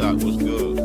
Doc, what's good?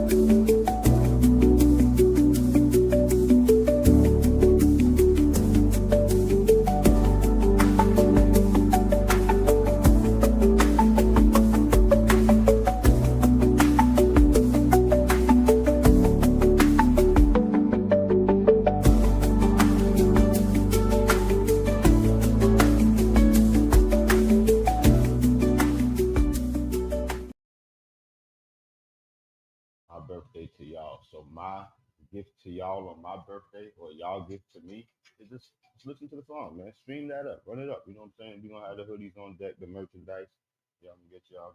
My birthday to y'all. So my gift to y'all on my birthday, or y'all gift to me, is just listen to the song, man. Stream that up, run it up. You know what I'm saying? We're gonna have the hoodies on deck, the merchandise. Y'all gonna get y'all.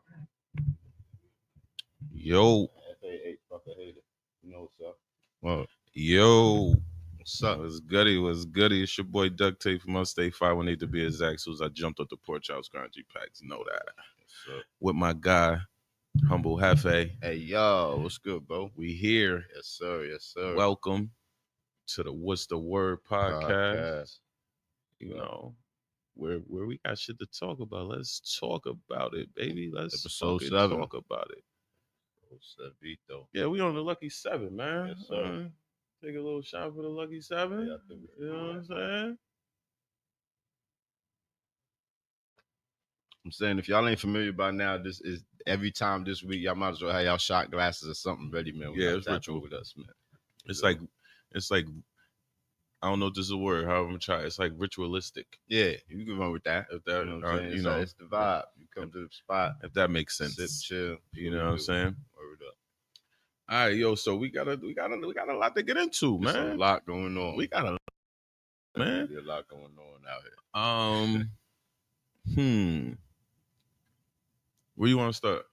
Yo. FA8, fuck a hater. You know what's up? Well, yo. What's up? What's goody? What's goody? It's your boy Duc from Upstate 518 to be exact. So as I jumped up the porch, I was grinding G-Packs. You know that. With my guy, Humble Hefe. Hey, yo, what's good, bro? We here. Yes, sir. Yes, sir. Welcome to the What's the Word podcast. You know, where we got shit to talk about. Let's talk about it, baby. Let's Episode 7. talk about it. Though. Yeah, we on the lucky 7, man. Yes, sir. Take a little shot for the lucky 7. Yeah, you know what I'm saying? I'm saying, if y'all ain't familiar by now, this is every time this week, y'all might as well have y'all shot glasses or something ready, man. Yeah, it's ritual with us, man. It's like I don't know if this is a word, however I'm gonna try. It's like ritualistic. Yeah, you can run with that. If that, you know what I'm saying? It's the vibe. You come to the spot. If that makes sense. Sit, chill. You know what I'm saying? Word up. All right, yo. So we got a lot to get into, man. There's a lot going on. We got a man. There's a lot going on out here. Where you want to start?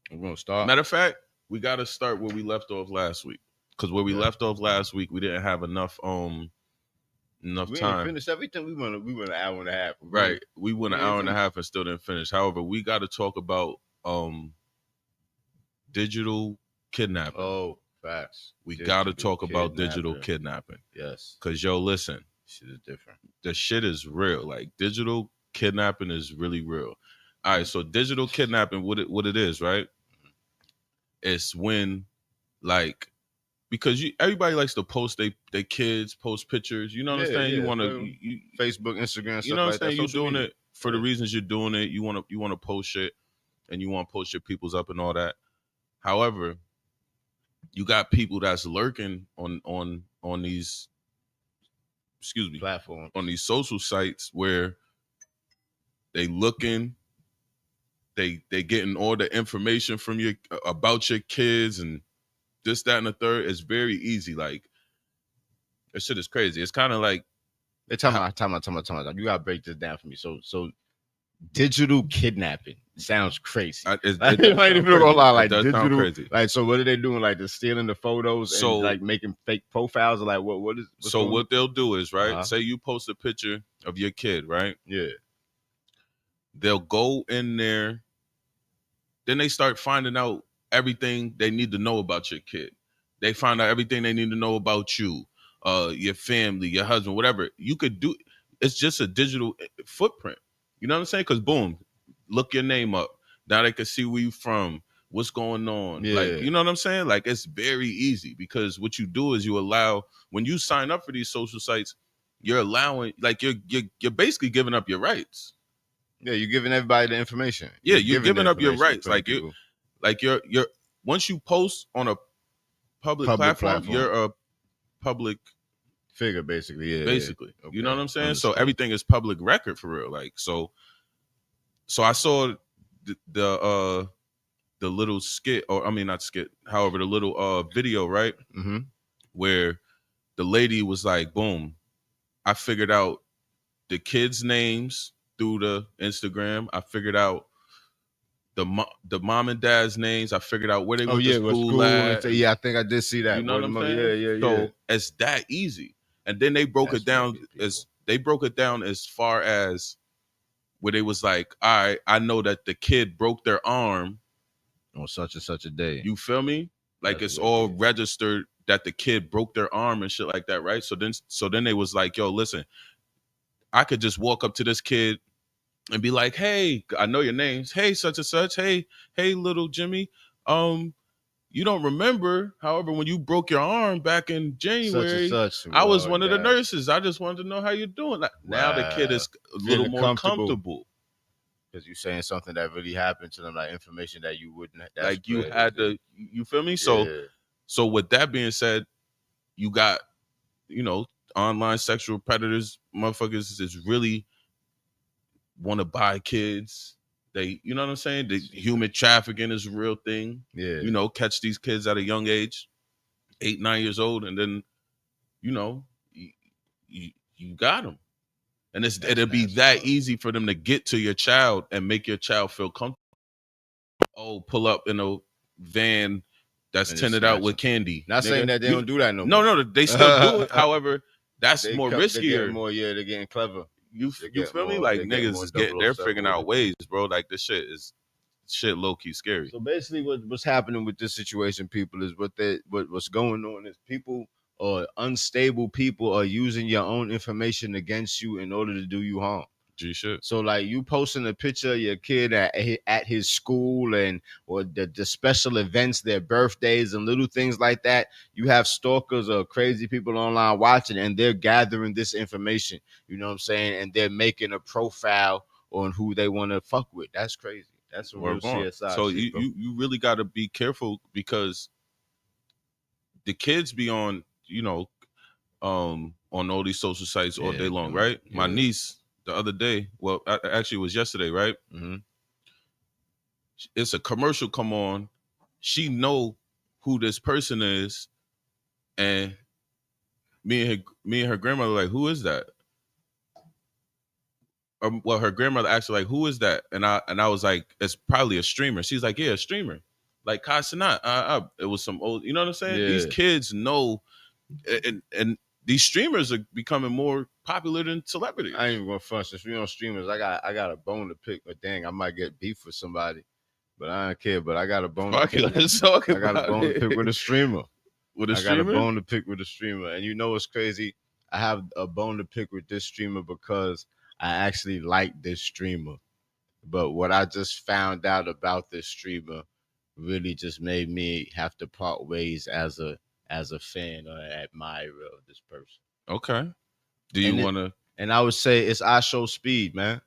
We're gonna start. Matter of fact, we got to start where we left off last week. Because where we left off last week, we didn't have enough time. We didn't finish everything. We went an hour and a half. Right. We went an hour and a half and still didn't finish. However, we got to talk about digital kidnapping. Oh, facts. We got to talk about digital kidnapping. Yes. Because, yo, listen. Shit is different. The shit is real. Like, digital kidnapping is really real. All right, so digital kidnapping, what it is, right? It's when, like, because everybody likes to post their kids, post pictures. You know what I'm saying? Yeah. You want to Facebook, Instagram, stuff you know what I'm saying? You're doing media. it for the reasons you're doing it. You want to post shit, and you want to post your peoples up and all that. However, you got people that's lurking on these, platforms, on these social sites where they looking. They getting all the information from you about your kids and this, that, and the third. It's very easy. Like, that shit is crazy. It's kind of like time out. You gotta break this down for me. So digital kidnapping sounds crazy. It ain't even gonna lie. Like, does digital, sound crazy. Like, so what are they doing? Like, they're stealing the photos and like making fake profiles. Or like, what is? So what they'll do is, right? Say you post a picture of your kid, right? Yeah. They'll go in there. Then they start finding out everything they need to know about your kid. They find out everything they need to know about you, your family, your husband, whatever. You could do. It's just a digital footprint. You know what I'm saying? Because boom, look your name up. Now they can see where you from, what's going on. Yeah. Like, you know what I'm saying? Like, it's very easy because what you do is you allow, when you sign up for these social sites, you're allowing, like, you're basically giving up your rights. Yeah, you're giving everybody the information. Yeah, you're giving up your rights. Like, you're once you post on a public platform, you're a public figure, basically. Yeah, basically. Yeah. Okay. You know what I'm saying? Understood. So everything is public record for real. Like, so I saw the little skit, or I mean not skit, however, the little video, right? Mm-hmm. Where the lady was like, boom, I figured out the kids' names through the Instagram. I figured out the mom and dad's names. I figured out where they went to school at. Yeah, I think I did see that. You know what I'm saying? Yeah. So it's that easy. And then they broke it down as far as where they was like, all right, I know that the kid broke their arm on such and such a day. You feel me? Like, it's all registered that the kid broke their arm and shit like that, right? So then they was like, yo, listen, I could just walk up to this kid and be like, hey, I know your names. Hey, such and such. Hey, little Jimmy. You don't remember. However, when you broke your arm back in January, such. I was one of the nurses. I just wanted to know how you're doing. Like, now the kid is a little more comfortable. Because you're saying something that really happened to them, like information that you wouldn't. Like you had to, you feel me? So with that being said, you got, online sexual predators, motherfuckers is really want to buy kids. They, you know what I'm saying? The human trafficking is a real thing. Yeah. Catch these kids at a young age, 8, 9 years old, and then, you got them. And it'll be that easy for them to get to your child and make your child feel comfortable. Oh, pull up in a van that's tinted out with candy. Not saying that they don't do that no more. No, they still do it. However, that's more riskier. They're getting clever. You feel me? Like niggas they're figuring out ways, bro. Like this shit is low key scary. So basically, what's happening with this situation, people, is what's going on is people or unstable people are using your own information against you in order to do you harm. Shit. So like you posting a picture of your kid at his school or the special events, their birthdays and little things like that. You have stalkers or crazy people online watching, and they're gathering this information. You know what I'm saying? And they're making a profile on who they want to fuck with. That's crazy. That's a real CSI. So you really got to be careful, because the kids be on on all these social sites all day long, right? Yeah. My niece the other day, well, actually it was yesterday, right? Mm-hmm. It's a commercial come on. She know who this person is, and me and her grandmother like, who is that? Well, her grandmother asked her like, who is that? And I was like, it's probably a streamer. She's like, yeah, a streamer. Like Casanat. It was some old, you know what I'm saying? Yeah. These kids know, and these streamers are becoming more popular than celebrities. I ain't even gonna front. Since we on streamers, I got a bone to pick, but dang, I might get beef with somebody. But I don't care. But I got a bone to pick. I got a bone to pick with a streamer. I got a bone to pick with a streamer. And you know what's crazy? I have a bone to pick with this streamer because I actually like this streamer. But what I just found out about this streamer really just made me have to part ways as a fan or an admirer of this person. Okay. Do you want to? And I would say it's I Show Speed, man.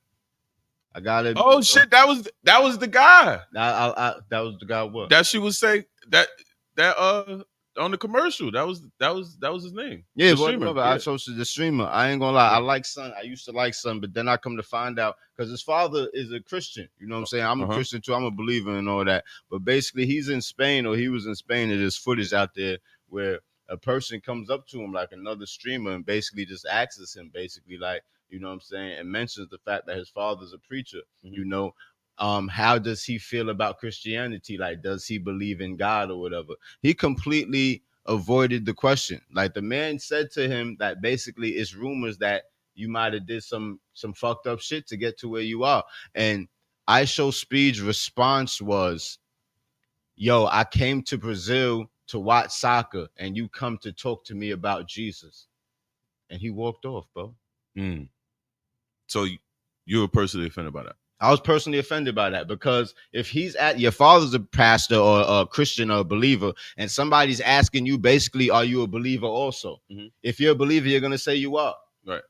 I got it. Oh shit, that was the guy. That was the guy. What? That she would say that on the commercial. That was his name. Yeah, but I chose the streamer. I ain't gonna lie. I like Son. I used to like Son, but then I come to find out because his father is a Christian. You know what I'm saying? I'm a Christian too. I'm a believer and all that. But basically, he's in Spain, or he was in Spain, and there's footage out there where a person comes up to him, like another streamer, and basically just asks him, basically like, you know what I'm saying, and mentions the fact that his father's a preacher. Mm-hmm. You know, how does he feel about Christianity? Like, does he believe in God or whatever? He completely avoided the question. Like, the man said to him that basically it's rumors that you might have did some fucked up shit to get to where you are. And I Show Speed's response was, yo, I came to Brazil to watch soccer, and you come to talk to me about Jesus. And he walked off, bro. Mm. So you were personally offended by that? I was personally offended by that, because if he's at your father's a pastor or a Christian or a believer, and somebody's asking you basically, are you a believer also? Mm-hmm. If you're a believer, you're going to say you are. Right.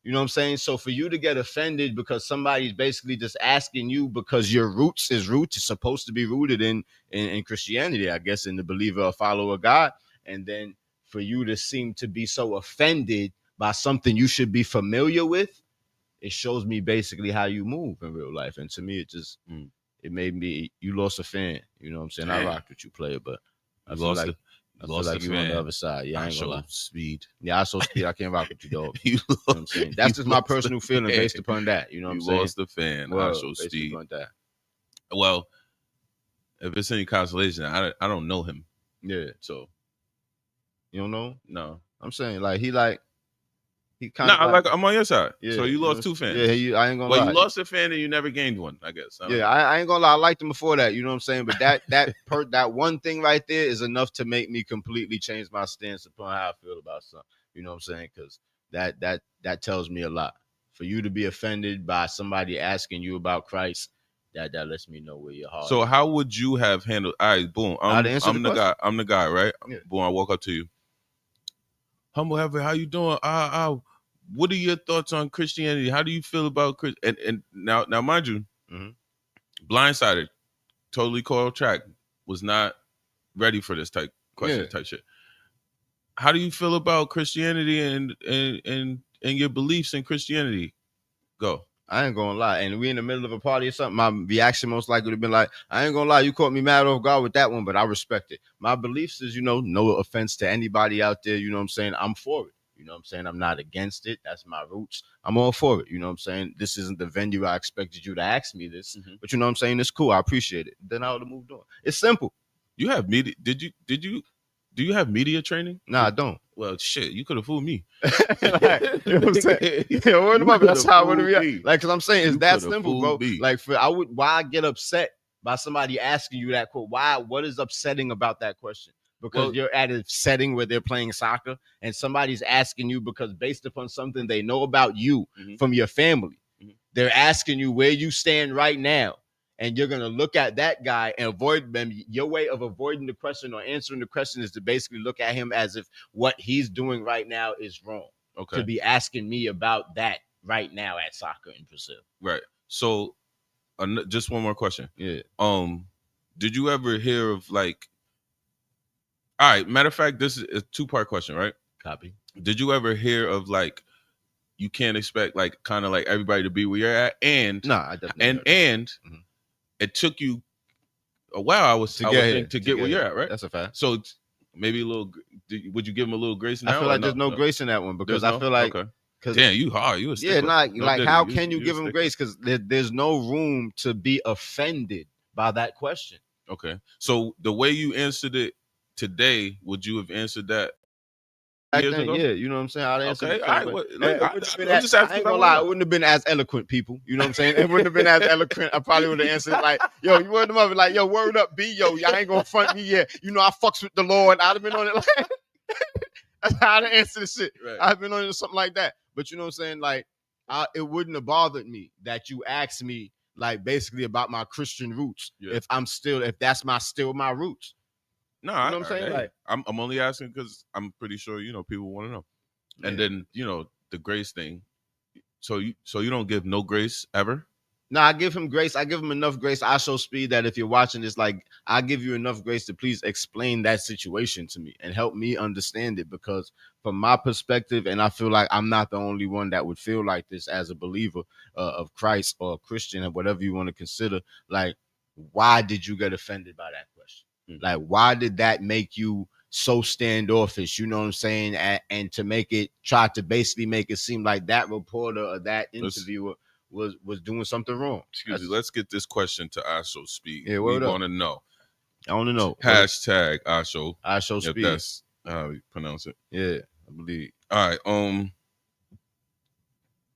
You know what I'm saying? So for you to get offended because somebody's basically just asking you, because your roots is supposed to be rooted in Christianity, I guess, in the believer or follower of God. And then for you to seem to be so offended by something you should be familiar with, it shows me basically how you move in real life. And to me, it just, it made me, you lost a fan. You know what I'm saying? Damn. I rocked with you, player, but I feel like you on the other side. Yeah, I ain't gonna lie. Speed. Yeah, I Show Speed. I can't rock with you, dog. You know what I'm saying? That's just my personal feeling based upon that. You know what I'm saying? You lost the fan. I Show Speed. That. Well, if it's any consolation, I don't know him. Yeah. So you don't know? No. I'm saying he kind of like I'm on your side. Yeah, so you lost two fans. Yeah, I ain't gonna lie. Well, you lost a fan and you never gained one, I guess. I ain't gonna lie. I liked him before that. You know what I'm saying? But that one thing right there is enough to make me completely change my stance upon how I feel about something. You know what I'm saying? Because that tells me a lot. For you to be offended by somebody asking you about Christ, that lets me know where your heart So is. how would you have handled? All right, boom. I'm the guy. I'm the guy, right? Yeah. Boom. I walk up to you. Humble Heaven, how you doing? What are your thoughts on Christianity? How do you feel about and now mind you, blindsided, totally coiled track, was not ready for this type question, type shit. How do you feel about Christianity and your beliefs in Christianity? Go. I ain't gonna lie. And we in the middle of a party or something, my reaction most likely would have been like, I ain't gonna lie, you caught me mad off guard with that one, but I respect it. My beliefs is, no offense to anybody out there, you know what I'm saying? I'm for it. You know what I'm saying? I'm not against it. That's my roots. I'm all for it. You know what I'm saying? This isn't the venue I expected you to ask me this, but you know what I'm saying? It's cool. I appreciate it. Then I would have moved on. It's simple. You have media. Do you have media training? Nah, I don't. Well, shit, you could have fooled me. Like, you know what I'm saying? That's how I would react. Like, cause I'm saying it's that simple, bro. Me. Like, why I get upset by somebody asking you that quote? What is upsetting about that question? Because you're at a setting where they're playing soccer and somebody's asking you because based upon something they know about you from your family, they're asking you where you stand right now. And you're going to look at that guy and avoid them. Your way of avoiding the question or answering the question is to basically look at him as if what he's doing right now is wrong. Okay. To be asking me about that right now at soccer in Brazil. Right. So just one more question. Yeah. Did you ever hear of like, all right, matter of fact, this is a 2-part question, right? Copy. Did you ever hear of like, you can't expect like kind of like everybody to be where you're at? And I definitely it took you a while, to get where you're at, right? That's a fact. So maybe a little. Would you give him a little grace now? I feel like there's no grace in that one because I feel like, damn, you hard. You a stickler. Like how can you give him grace? Because there's no room to be offended by that question. Okay, so the way you answered it today, would you have answered that? Yeah, you know what I'm saying? I'd answer okay, I ain't gonna lie, it wouldn't have been as eloquent, people. You know what I'm saying? It wouldn't have been as eloquent. I probably would have answered like, yo, you word them up, like, yo, word up, B, yo, y'all ain't gonna front me yet. You know, I fucks with the Lord. I'd have been on it like that's how I'd answer the shit. Right. I've been on it or something like that. But you know what I'm saying? Like, it wouldn't have bothered me that you asked me like basically about my Christian roots. Yeah. If that's still my roots. No, you know what I'm saying? Like, I'm only asking because I'm pretty sure people want to know. Yeah. And then the grace thing. So you don't give no grace ever? No, I give him grace. I give him enough grace. I show Speed that if you're watching this, like I give you enough grace to please explain that situation to me and help me understand it. Because from my perspective, and I feel like I'm not the only one that would feel like this as a believer of Christ or a Christian or whatever you want to consider. Like, why did you get offended by that question? Like, why did that make you so standoffish? You know what I'm saying? And to try to basically make it seem like that reporter or that interviewer was doing something wrong. Excuse me. Let's get this question to Asho Speed. Yeah, we want to know. I want to know. Hashtag Asho. Asho Speed. If that's how you pronounce it. Yeah, I believe. All right.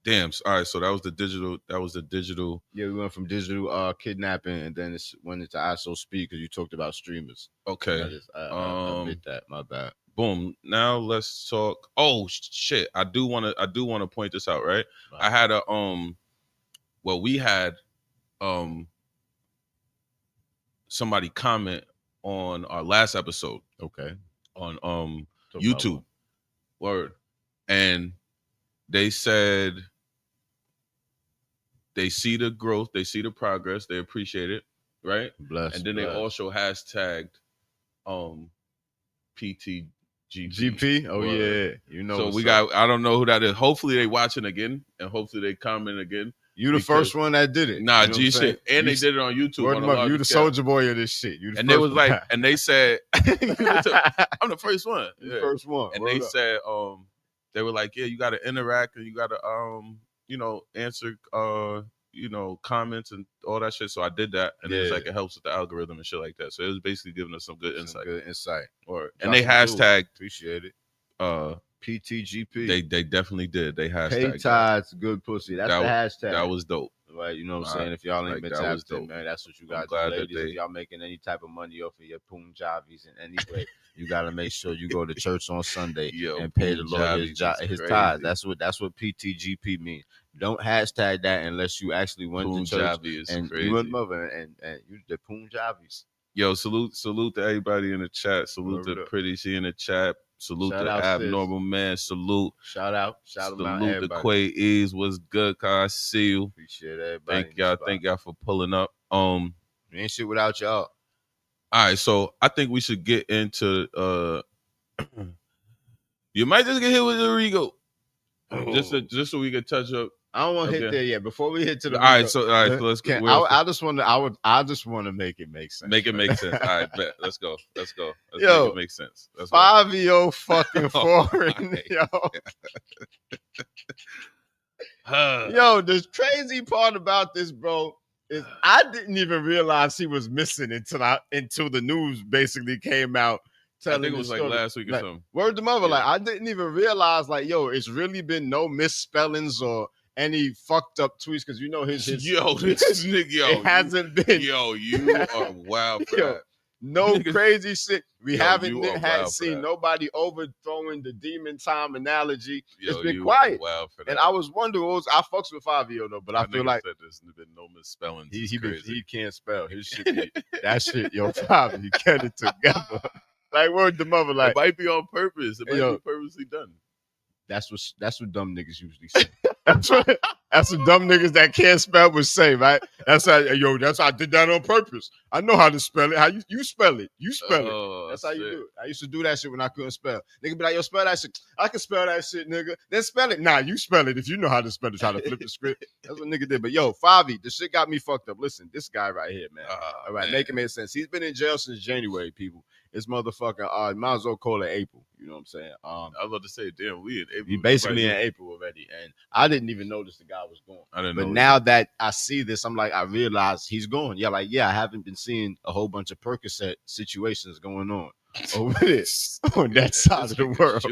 Damn. All right. So that was the digital. Yeah, we went from digital kidnapping, and then it went into ISO Speed because you talked about streamers. Okay. I admit that. My bad. Boom. Now let's talk. Oh shit! I do want to point this out. Right. I had we had somebody comment on our last episode. Okay. On YouTube. Word. And they said they see the growth, they see the progress, they appreciate it, right? And then they also hashtagged PTGP. Oh yeah, you know. So we got. I don't know who that is. Hopefully they watching again, and hopefully they comment again. You the first one that did it. Nah, G shit, and they did it on YouTube. You the soldier boy of this shit. You the and first they was one. like, and they said, I'm the first one. Yeah. First one. And they said, they were like, yeah, you got to interact and you got to, answer, comments and all that shit. So I did that, and it was like it helps with the algorithm and shit like that. So it was basically giving us some good insight. And they hashtagged. Appreciate it. PTGP. They definitely did. They hashtagged. Pay tides, good pussy. That's the hashtag. That was dope. Right, you know what I'm All saying? right. If y'all ain't Like, been that was tapped in, dope. man, that's what you I'm got to do, glad that ladies. If they- y'all making any type of money off of your Punjabis in any way, you got to make sure you go to church on Sunday Yo, and pay the Lord Punjabis is his crazy. tithes. That's what PTGP means. Don't hashtag that unless you actually went to church Punjabi is and crazy. you and mother and you the Punjabis. Yo, salute to everybody in the chat. Salute Word to up. Pretty C in the chat. Salute Shout to out, sis. Abnormal Man. Salute. Shout out Salute out to everybody. Quay Ease. What's good, cuz? I see you. Appreciate everybody. Thank y'all. Thank y'all for pulling up. We ain't shit without y'all. All right, so I think we should get into you might just get hit with the Rico. Just so we can touch up. I don't want to hit there yet. Before we hit to the All right, Rico, so let's go. I just want to. I just want to make it make sense. Make it make sense. All right, bet. Let's go. Let's Yo, make it make sense. Let's go. 5-year fucking foreign, yo. Yo, the crazy part about this, bro, is I didn't even realize he was missing until the news basically came out. I think it was like last week or something. Word to mother, Yeah. like I didn't even realize, like, yo, it's really been no misspellings or any fucked up tweets because you know his yo, this nigga, yo, it hasn't been. Yo, you are wild for that. No Niggas, crazy shit. We haven't you are had wild for seen that. nobody overthrowing the demon time analogy. Yo, It's been you quiet. are wild for that. And I was wondering, I fucks with 5-year though, but I feel like said there's been no misspellings. he can't spell his shit. That shit, yo, 5, you get it together. Like word to mother, like it might be on purpose. It might be purposely done. that's what dumb niggas usually say. That's what dumb niggas that can't spell would say, right? That's how I did that on purpose. I know how to spell it. How you spell it? You spell it. That's how you do it. I used to do that shit when I couldn't spell. Nigga be like, yo, spell that shit. I can spell that shit, nigga. Then spell it. Nah, you spell it if you know how to spell it. Try to flip the script. That's what nigga did. But yo, Favi, the shit got me fucked up. Listen, this guy right here, man. All right, make it make sense. He's been in jail since January, people. It's motherfucking might as well call it April. You know what I'm saying? I was about to say, damn, we in April. He basically in April already. And I didn't even notice the guy was gone. I didn't know. But now that I see this, I'm like, I realize he's gone. Yeah, like, I haven't been seeing a whole bunch of Percocet situations going on over this on that side of the world.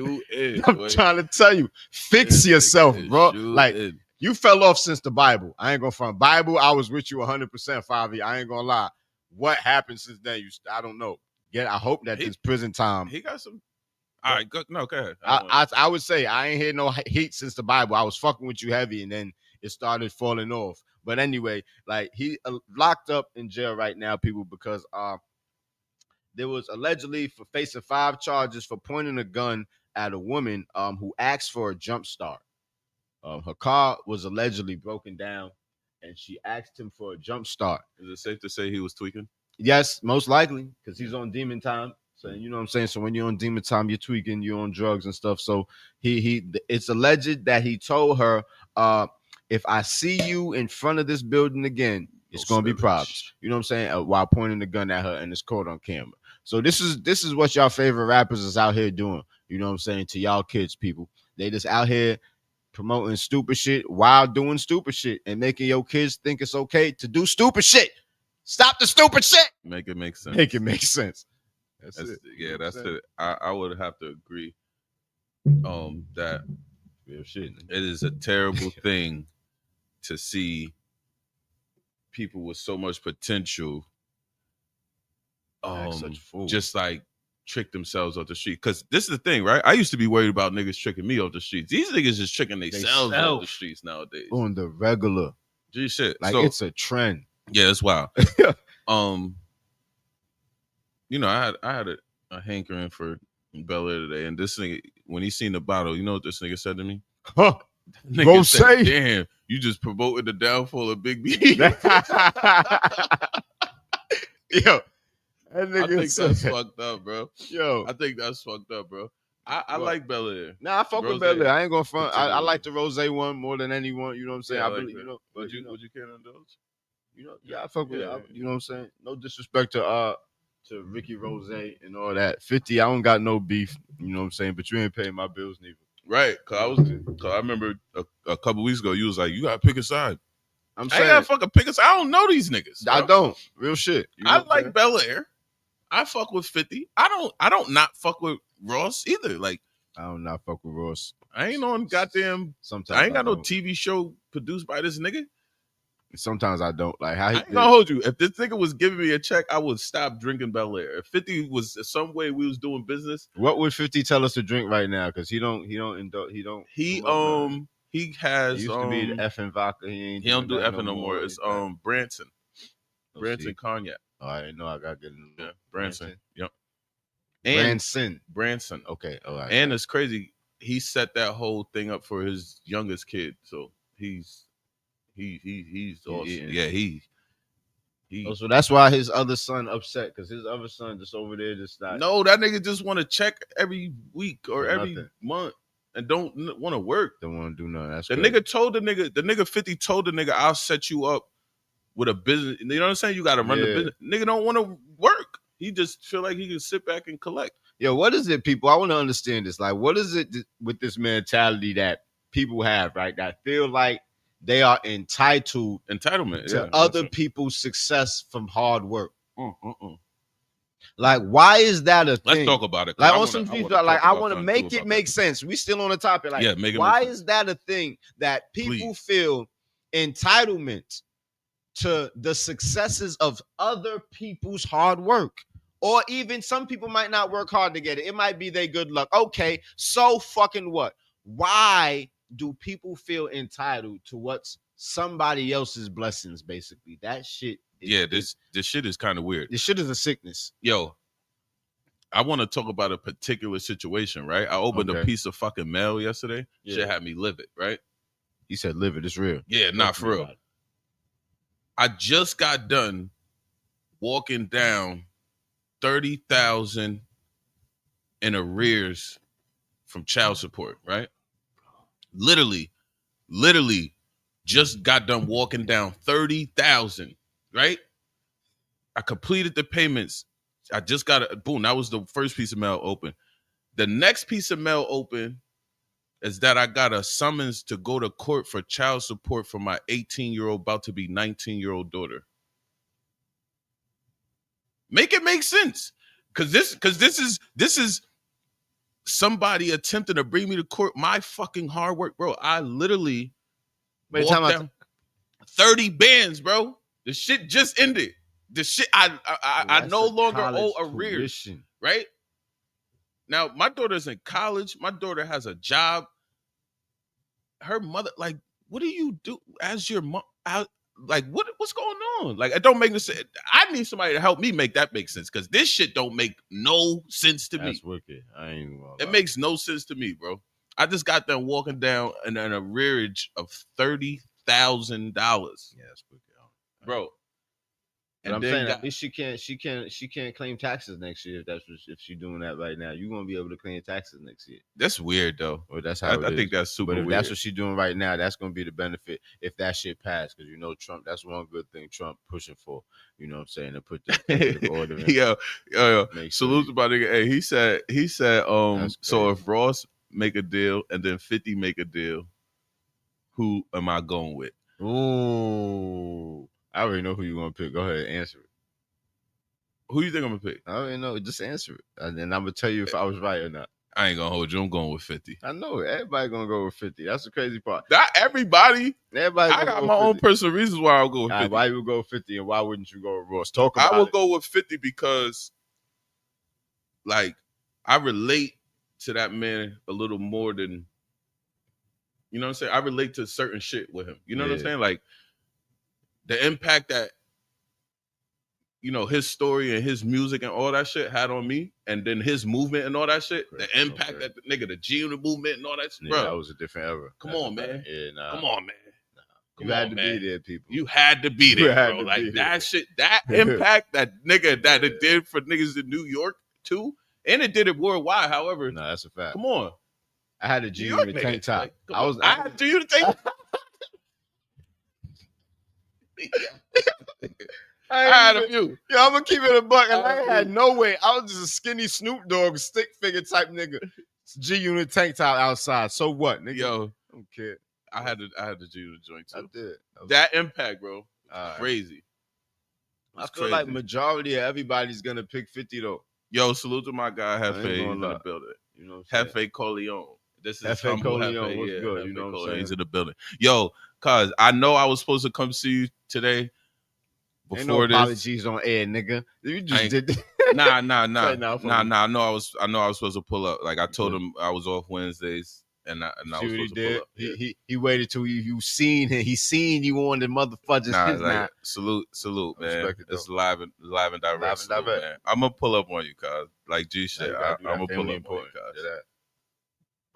I'm trying to tell you, fix yourself, bro. Like, you fell off since the Bible. I ain't gonna front. Bible, I was with you 100%, Favi. I ain't gonna lie. What happened since then? I don't know. Yeah, I hope that this prison time. He got some. All right, go ahead. I would say I ain't hear no heat since the Bible. I was fucking with you heavy, and then it started falling off. But anyway, like he locked up in jail right now, people, because there was allegedly for facing 5 charges for pointing a gun at a woman who asked for a jump start. Her car was allegedly broken down, and she asked him for a jump start. Is it safe to say he was tweaking? Yes, most likely, because he's on demon time. So you know what I'm saying? So when you're on demon time, you're tweaking, you're on drugs and stuff. So it's alleged that he told her, if I see you in front of this building again, it's gonna be problems. You know what I'm saying? While pointing the gun at her, and it's caught on camera. So this is what y'all favorite rappers is out here doing. You know what I'm saying? To y'all kids, people. They just out here promoting stupid shit while doing stupid shit and making your kids think it's okay to do stupid shit. Stop the stupid shit. Make it make sense. Make it make sense. That's it. Yeah, that's it. I would have to agree. That it is a terrible thing to see people with so much potential, just like trick themselves off the street. Because this is the thing, right? I used to be worried about niggas tricking me off the streets. These niggas just tricking themselves off the streets nowadays on the regular. G shit, like it's a trend. Yeah, it's wild. You know, I had a hankering for Bel Air today, and this nigga, when he seen the bottle, you know what this nigga said to me? Huh? Go say, damn, you just promoted the downfall of Big B. Yo, I think that's fucked up, bro. Yo, I think that's fucked up, bro. I like Bel Air. Nah, I fuck with Bel Air. I ain't gonna front. I like the Rose one more than anyone. You know what I'm saying? Yeah, I believe, would you care on those? Yeah, I fuck with it. You know what I'm saying? No disrespect to Ricky Rose and all that. 50, I don't got no beef. You know what I'm saying? But you ain't paying my bills neither. Right? Cause I remember a couple weeks ago you was like, you gotta pick a side. I'm saying, I gotta fucking pick a side. I don't know these niggas. Bro. I don't. Real shit. You know I like Bel Air. I fuck with 50. I don't not fuck with Ross either. Like I don't not fuck with Ross. I ain't on goddamn. Sometimes I ain't got no TV show produced by this nigga. Sometimes I don't like how I he. ain't gonna hold you. If this nigga was giving me a check, I would stop drinking Bel Air. If 50 was some way we was doing business, What would 50 tell us to drink right now? Because he don't he promote nothing. he It has used to be the effing vodka. He ain't he don't do doing that effing no more. It's Branson. Oh, Branson see. cognac. Oh, I didn't know I got good. Yeah, Branson. Yep. Branson. Okay. All right. And it's crazy. He set that whole thing up for his youngest kid. So he's awesome. eating. Yeah, he Oh, so that's why his other son upset because his other son just over there just not. No, that nigga just want to check every week or For every nothing. month and don't want to work. Don't want to do nothing. That's The crazy. nigga told the nigga 50 told the nigga, I'll set you up with a business. You know what I'm saying? You got to run the business. Nigga don't want to work. He just feel like he can sit back and collect. Yo, what is it, people? I want to understand this. Like, what is it with this mentality that people have, right? That feel like they are Entitlement to other people's success from hard work. Mm. Like, why is that a thing? Let's talk about it. Like, on some people, like, I want to make it make sense. We still on the topic. Like, why is that a thing that people feel entitlement to the successes of other people's hard work? Or even some people might not work hard to get it. It might be their good luck. Okay, so fucking what? Why do people feel entitled to what's somebody else's blessings, basically? That shit. This shit is kind of weird. This shit is a sickness. Yo, I want to talk about a particular situation, right? I opened a piece of fucking mail yesterday. Yeah. Shit had me livid, right? He said livid. It's real. Yeah, not for real. I just got done walking down 30,000 in arrears from child support, right? Literally just got done walking down 30,000, right? I completed the payments. I just got boom, that was the first piece of mail open. The next piece of mail open is that I got a summons to go to court for child support for my 18-year-old, about to be 19-year-old daughter. Make it make sense. Cause this is somebody attempting to bring me to court. My fucking hard work, bro. I literally walked down 30 bands, bro. The shit just ended. The shit I no longer owe arrears. Tuition. Right? Now, my daughter's in college. My daughter has a job. Her mother, like, what do you do as your mom? Like, what's going on? Like, it don't make no sense. I need somebody to help me make that make sense, because this shit don't make no sense to me. That's wicked. I ain't gonna lie. It makes no sense to me, bro. I just got them walking down an arrearage of $30,000. Yeah, that's wicked, bro. And I'm saying at least she can't claim taxes next year if she's doing that right now. You're gonna be able to claim taxes next year. That's weird though. Well, that's how I think that's super weird. But if that's what she's doing right now, that's gonna be the benefit if that shit passed. Because you know Trump, that's one good thing Trump pushing for. You know what I'm saying? To put the order in. Yo. Salute to my nigga. Hey, he said so if Ross make a deal and then 50 make a deal, who am I going with? Ooh. I already know who you're going to pick. Go ahead and answer it. Who you think I'm going to pick? I already know. Just answer it. And then I'm going to tell you if I was right or not. I ain't going to hold you. I'm going with 50. I know. Everybody going to go with 50. That's the crazy part. Not everybody. Everybody. I got my own personal reasons why I'll go with 50. Why you go with 50 and why wouldn't you go with Ross? I would go with 50 because, like, I relate to that man a little more than, you know what I'm saying? I relate to certain shit with him. You know what I'm saying? Like, the impact that, you know, his story and his music and all that shit had on me, and then his movement and all that shit, the impact that the nigga, the G Unit movement and all that shit, bro. That was a different era. Come on, man. Yeah, nah. Come on, man. You had to be there, people. You had to be there, bro. Like, that shit, that impact that nigga, that it did for niggas in New York, too, and it did it worldwide, however. No, that's a fact. Come on. I had a G Unit tank top. Like, I had a G Unit tank top. I had a few. Yo, I'm gonna keep it a buck. And I had no way. I was just a skinny Snoop Dogg stick figure type nigga. G Unit tank top outside. So what, nigga? Yo, I don't care. I had the G Unit joint too. I did. That impact, bro. Crazy. I feel like majority of everybody's gonna pick 50 though. Yo, salute to my guy Hefe in the building. You know what I'm saying? Hefe Corleone. This is Hefe Humble Coleon, Hefe. what's Yeah, good? Hefe You know what I'm Coleon. saying? He's in the building. Yo, cuz I know I was supposed to come see you today. Ain't no Before this, apologies on air, nigga. You just did. nah. Say nah, I know I was supposed to pull up. Like I told Okay. him I was off Wednesdays, and I See was what he supposed to did? pull up. Yeah. He waited till you seen him. He seen you on the motherfuckers. Nah, his like now. salute, I man. respect it, though. It's live and direct. Live and Salute, direct. man. I'm gonna pull up on you, cuz. Like G shit. You gotta do I'm that. gonna pull Family up on you, important. cuz. Do that.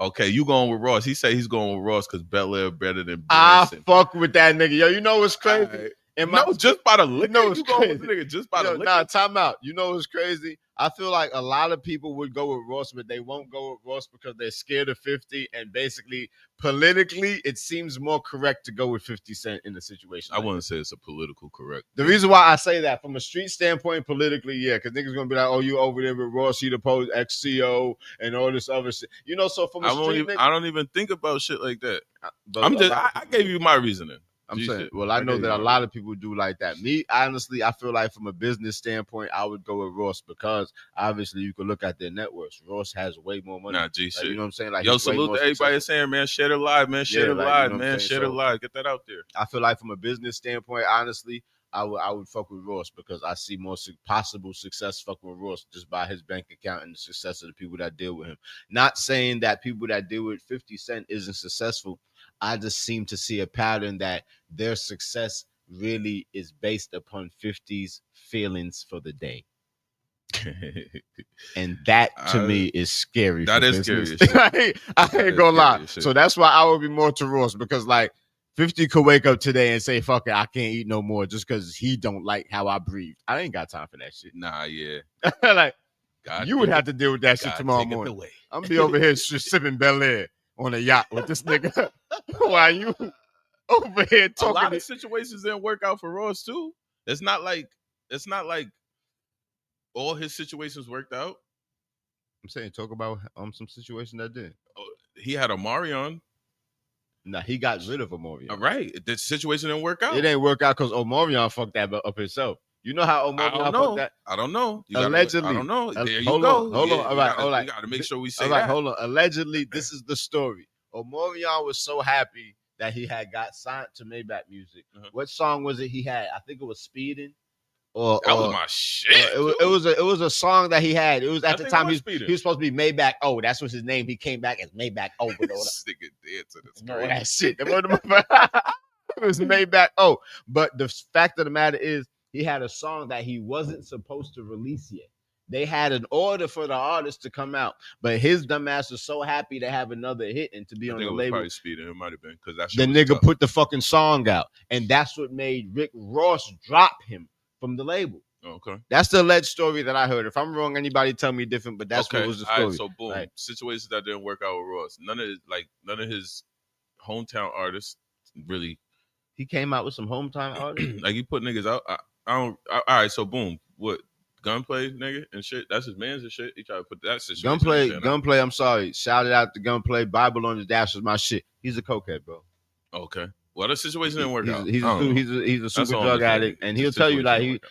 Okay, you going with Ross? He said he's going with Ross because Bel Air better than I Branson. fuck with that nigga. Yo, you know what's crazy? Alright. And No, just by the liquor. You know what's you going with crazy? the nigga just by the liquor? Nah, time out. You know what's crazy? I feel like a lot of people would go with Ross, but they won't go with Ross because they're scared of 50. And basically, politically, it seems more correct to go with 50 Cent in the situation. I wouldn't say it's a political correct. The reason why I say that from a street standpoint, politically, yeah, because niggas gonna be like, "Oh, you over there with Ross, he the post ex-CO and all this other shit." You know, so from a I don't even think about shit like that. but I gave you my reasoning. I'm G saying, shit. well, I know that a lot of people do like that. Me, honestly, I feel like from a business standpoint, I would go with Ross because obviously you could look at their net worth. Ross has way more money. Nah, G shit. You know what I'm saying? Like, yo, he's way salute more to everybody successful. saying, man, share the live, man, share the like, live, you know what I'm man, saying? share the So, live. Get that out there. I feel like from a business standpoint, honestly, I would fuck with Ross because I see more possible success fucking with Ross just by his bank account and the success of the people that deal with him. Not saying that people that deal with 50 Cent isn't successful. I just seem to see a pattern that their success really is based upon 50's feelings for the day. And that to me is scary. That is business. scary. I ain't gonna lie. So that's why I would be more to Ross because like 50 could wake up today and say, fuck it, I can't eat no more just because he don't like how I breathe. I ain't got time for that shit. Nah, yeah. Like, God you would have to deal with that shit tomorrow morning. I'm gonna be over here just sipping Bel Air on a yacht with this nigga while you over here talking. A lot of situations didn't work out for Ross too. It's not like all his situations worked out. I'm saying talk about some situation that did. Oh, he had Omarion. Nah, he got rid of Omarion. All right, the situation didn't work out. It ain't work out because Omarion fucked that up himself. You know how Omarion fucked that? I don't know. Allegedly. I don't know. There you hold go. on. Hold on. All right. We got to make sure we say all right, that. Hold on. Allegedly, this is the story. Omarion was so happy that he had got signed to Maybach Music. What song was it he had? I think it was Speeding. That was my shit. It was a song that he had. It was at the time he was supposed to be Maybach. Oh, that's what his name. He came back as Maybach. Oh, this nigga dead to this. No, that shit. It was Maybach. Oh, but the fact of the matter is, he had a song that he wasn't supposed to release yet. They had an order for the artist to come out, but his dumbass was so happy to have another hit and to be on the label. Probably Speeding. It might have been because that the nigga put the fucking song out, and that's what made Rick Ross drop him from the label. Okay, that's the alleged story that I heard. If I'm wrong, anybody tell me different. But that's what was the story. Right, so boom, situations that didn't work out with Ross. None of his hometown artists really. He came out with some hometown artists. Like he put niggas out. I don't. All right, so boom, what? Gunplay, nigga, and shit. That's his man's and shit. He tried to put that situation. Gunplay. I'm sorry. Shout it out to Gunplay. Bible on the dash was my shit. He's a cokehead, bro. Okay. Well, the situation didn't work out. He's a super drug addict, and he'll tell you like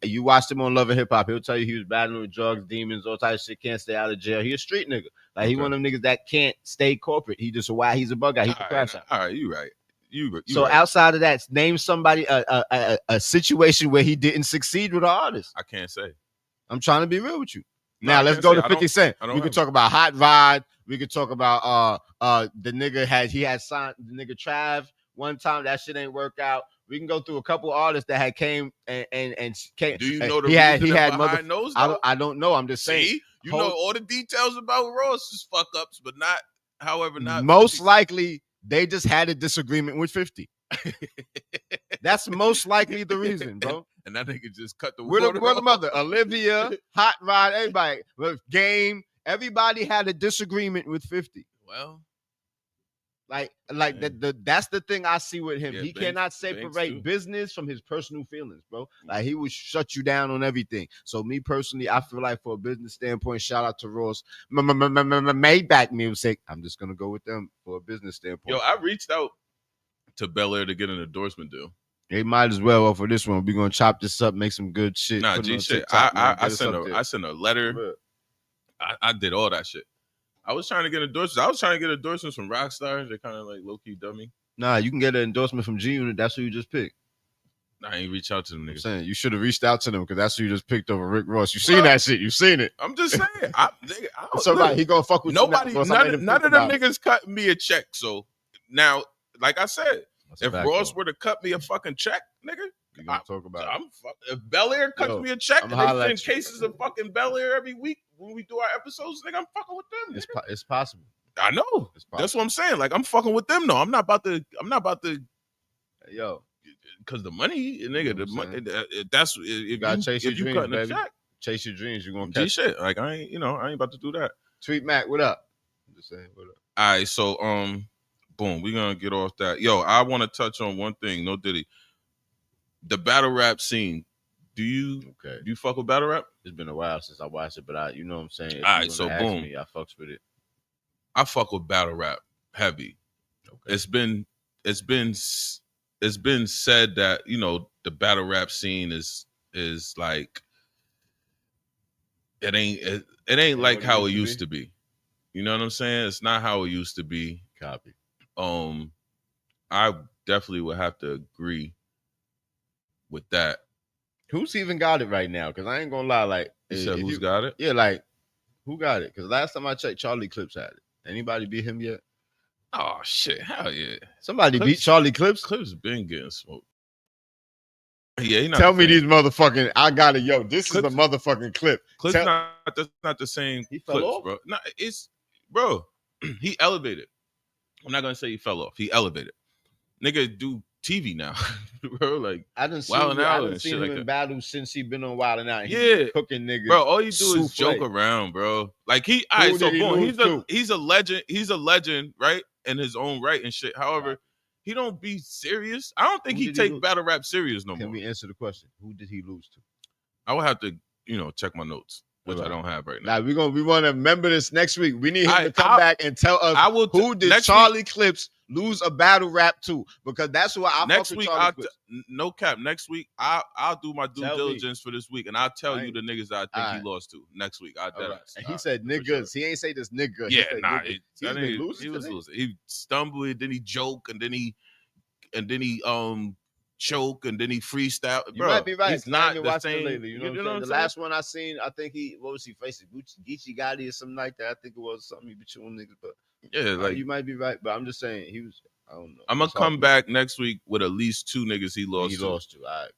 you watched him on Love and Hip Hop. He'll tell you he was battling with drugs, demons, all types of shit. Can't stay out of jail. He a street nigga. Like he one of them niggas that can't stay corporate. He just he's a bug guy. He's a crash out. All right, you right. You so right. Outside of that, name somebody a situation where he didn't succeed with an artist. I can't say. I'm trying to be real with you. Now let's go to 50 Cent. We could talk about Hot Rod. We could talk about the nigga had signed the nigga Trav one time. That shit ain't work out. We can go through a couple artists that had came and came. Do you know the he had behind those? I don't know. I'm just saying. See? You know all the details about Ross's fuck ups, but not. However, not most 50. Likely they just had a disagreement with 50. That's most likely the reason, bro. And that nigga just cut the word the mother. Olivia, Hot Rod, everybody, Game, everybody had a disagreement with 50. Well, like that's the thing I see with him. He cannot separate business from his personal feelings, bro. Like he would shut you down on everything. So me personally, I feel like for a business standpoint, shout out to Ross, Maybach Music. I'm just gonna go with them for a business standpoint. Yo, I reached out to Bel Air to get an endorsement deal. They might as well for this one. We're gonna chop this up, make some good shit. Nah, G shit. I sent a letter. I did all that shit. I was trying to get endorsements. I was trying to get endorsements from rock stars. They're kind of like low key dummy. Nah, you can get an endorsement from G Unit. That's who you just picked. Nah, I ain't reach out to them niggas. I'm saying you should have reached out to them because that's who you just picked over Rick Ross. You seen that shit? You seen it? I'm just saying. I so right, he gonna fuck with nobody. you. None of them niggas cut me a check. So now, like I said, if Ross were to cut me a fucking check, nigga, you gonna talk about it. If Bel Air cuts me a check and they send cases of fucking Bel Air every week when we do our episodes, nigga, I'm fucking with them. It's possible. I know. That's what I'm saying. Like I'm fucking with them. No, I'm not about to. Yo, because the money, nigga, the money. That's if you gotta chase your dreams, baby. Check, chase your dreams. You're gonna catch shit. Like I ain't about to do that. Tweet Mac, what up? I'm just saying, what up? All right, so boom, we're gonna get off that. Yo, I want to touch on one thing. No Diddy, the battle rap scene. Do you fuck with battle rap? It's been a while since I watched it, but you know what I'm saying. If all right, so boom, I fucks with it. I fuck with battle rap heavy. Okay. It's been said that the battle rap scene is like it ain't like how it used to be. You know what I'm saying? It's not how it used to be. Copy. I definitely would have to agree with that. Who's even got it right now? Because I ain't gonna lie, like you said who's got it? Yeah, like who got it? Because last time I checked, Charlie Clips had it. Anybody beat him yet? Oh shit! Hell yeah! Somebody beat Charlie Clips. Clips been getting smoked. Yeah, he not tell me these motherfucking. I got it, yo. This Clips, is the motherfucking clip. Clips that's not the same. He fell off, bro. No, bro. He elevated. I'm not gonna say he fell off. He elevated. Nigga do TV now, bro. Like I didn't see him in battles since he been on Wild 'N Out. He's cooking niggas, bro. All you do is joke around, bro. Like he's a legend. He's a legend, right? In his own right and shit. However, he don't be serious. I don't think he take battle rap serious no more. Can we answer the question? Who did he lose to? I would have to, check my notes, which I don't have right now. We want to remember this next week. We need him to come back and tell us who did Charlie Clips lose a battle rap to, because that's who I next week. No cap. Next week, I'll do my due diligence for this week, and I'll tell you the niggas that I think he lost to next week. And he said niggas. Sure. He ain't say this nigga. Yeah, he was losing. He stumbled, then he joke, and then he choke, and then he freestyle. You might be right. He's not the same. Lately, you know what I'm saying? The last one I seen, I think what was he facing? Geechee Gotti or something like that. I think it was something between niggas, but yeah, like you might be right. But I'm just saying he was. I don't know. I'm gonna come back next week with at least 2 niggas he lost to. All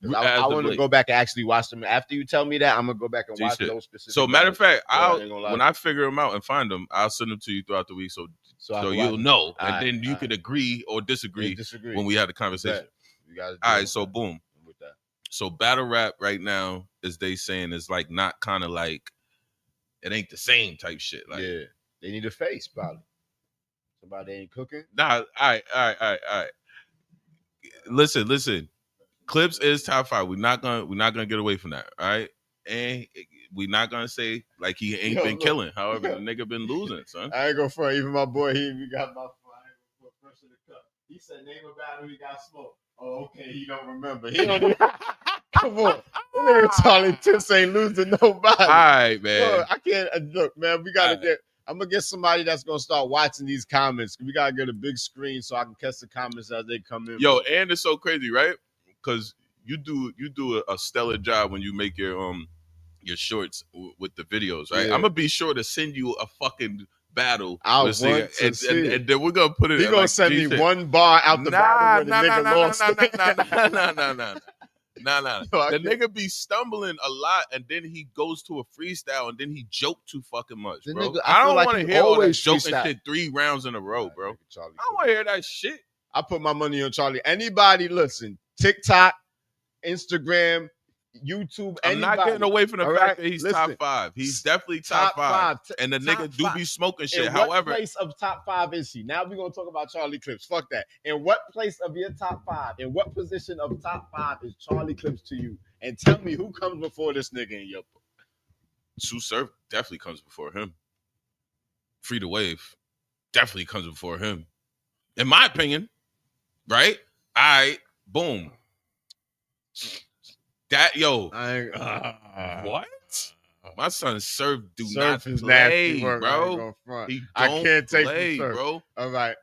right. I want to go back and actually watch them. After you tell me that, I'm gonna go back and watch those specific. So matter of fact, when I figure them out and find them, I'll send them to you throughout the week, so you'll know, and then you could agree or disagree when we have the conversation. All right, so boom. With that. So battle rap right now, as they saying, is like not kind of like it ain't the same type shit. Like they need a face probably. Somebody ain't cooking. Nah, all right. Listen. Clips is top 5. We're not gonna get away from that. All right, and we're not gonna say like he ain't been killing. However, the nigga been losing, son. I ain't gonna front. Even my boy, he got my first in the cup. He said name a battle he got smoked. Oh, okay. He don't remember. He don't. Come on. Charlie Tips ain't losing nobody. All right, man. Bro, I can't look, man. We gotta get. I'm gonna get somebody that's gonna start watching these comments. We gotta get a big screen so I can catch the comments as they come in. Yo, and it's so crazy, right? Because you do a stellar job when you make your shorts with the videos, right? Yeah. I'm gonna be sure to send you a fuking battle. I want to see and then we're gonna put it. He gonna send me one bar out the battle where the nigga lost. Nah. The nigga be stumbling a lot, and then he goes to a freestyle, and then he joked too fucking much, bro. I don't want to hear all that joking shit 3 rounds in a row, bro. I don't want to hear that shit. I put my money on Charlie. Anybody listen, TikTok, Instagram, YouTube, I'm not getting away from the fact that he's top 5. He's definitely top 5. And the nigga do be smoking shit. However, what place of top 5 is he? Now we're going to talk about Charlie Clips. Fuck that. In what place of your top 5? In what position of top 5 is Charlie Clips to you? And tell me who comes before this nigga in your book. Sue Surf definitely comes before him. Free the Wave definitely comes before him. In my opinion, right? All right, boom. That, yo. What? My son Surf Surf not is play, nasty work, I ain't bro. gonna front. He I don't can't take play, the Surf. bro. All right.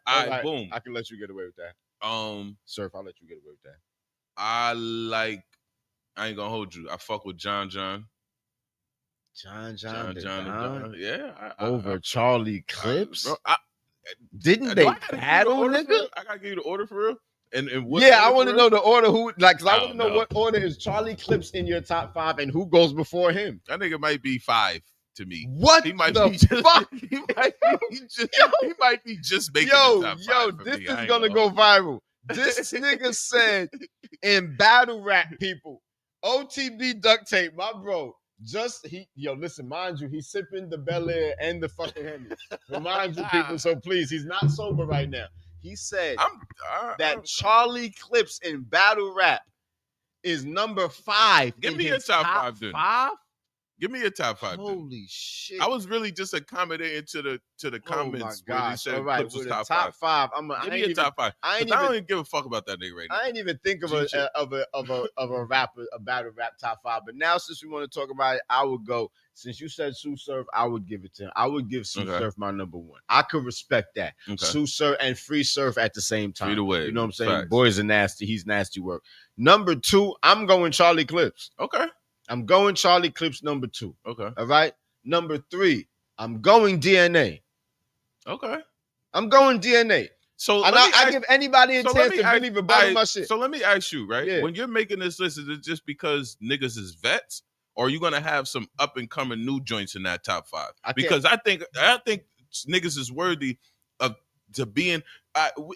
Boom. I can let you get away with that. Surf, I'll let you get away with that. I ain't gonna hold you. I fuck with John. John. Yeah. Over Charlie Clips. Bro, Didn't they battle, nigga? I gotta give you the order for real. And what? Yeah, I want to know the order. Who like? Cause I want to know know. what order is Charlie Clips in your top 5 and who goes before him. That nigga might be 5 to me. What He might the be just, fuck? He might be just making the top 5 for this me. is gonna go viral. This nigga said in battle rap, people, OTB duct tape, my bro. Listen, mind you, he's sipping the Bel Air and the fucking Henny. Remind you, people, so please, he's not sober right now. He said that Charlie Clips in battle rap is number 5. Give me your top 5 then. 5? Give me your top 5. Holy then. shit! I was really just accommodating to the comments where they said all right, Clips was with top the top 5. Give me your top 5. I don't even give a fuck about that nigga right now. I ain't even think of a rapper, a battle rap top 5. But now, since we want to talk about it, I would go. Since you said Sue Surf, I would give it to him. I would give Sue Surf my number 1. I could respect that. Okay. Sue Surf and Free Surf at the same time. Either way, you know what I'm saying? Facts. Boys are nasty. He's nasty work. Number 2, I'm going Charlie Clips. Okay. I'm going Charlie Clips number 2. Okay. All right. Number 3, I'm going DNA. Okay. I'm going DNA. So I give anybody a chance to really rebuttal my shit. So let me ask you, right? Yeah. When you're making this list, is it just because niggas is vets, or are you gonna have some up and coming new joints in that top 5? Because I think niggas is worthy of to being.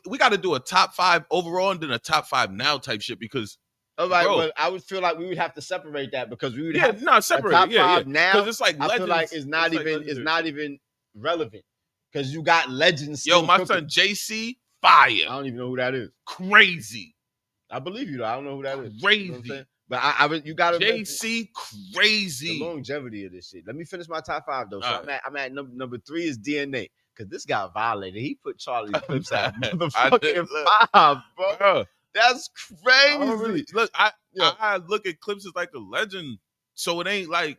We got to do a top 5 overall and then a top 5 now type shit because. All right, but I would feel like we would have to separate that because we would have separate a top 5 now. Because it's like I legends, feel like it's not even relevant because you got legends. Yo, my son JC, fire. I don't even know who that is. Crazy. I believe you though. I don't know who that is. Crazy. You know what I'm saying? But you got to JC crazy. The longevity of this shit. Let me finish my top 5 though. So right. I'm at number 3 is DNA because this guy violated. He put Charlie Clips at motherfucking 5, bro. That's crazy. Look, I look at Clips as like a legend, so it ain't like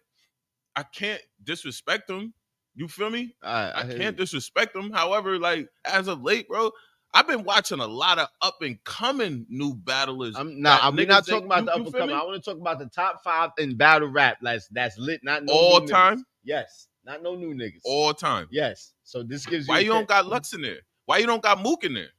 I can't disrespect him. You feel me? I can't disrespect him. However, like as of late, bro, I've been watching a lot of up and coming new battlers. I'm not talking about the up and coming. I want to talk about the top 5 in battle rap. That's lit. Not no all new time. Niggas. Yes, not no new niggas. All time. Yes. So this gives you. Why you don't got Lux in there? Why you don't got Mook in there?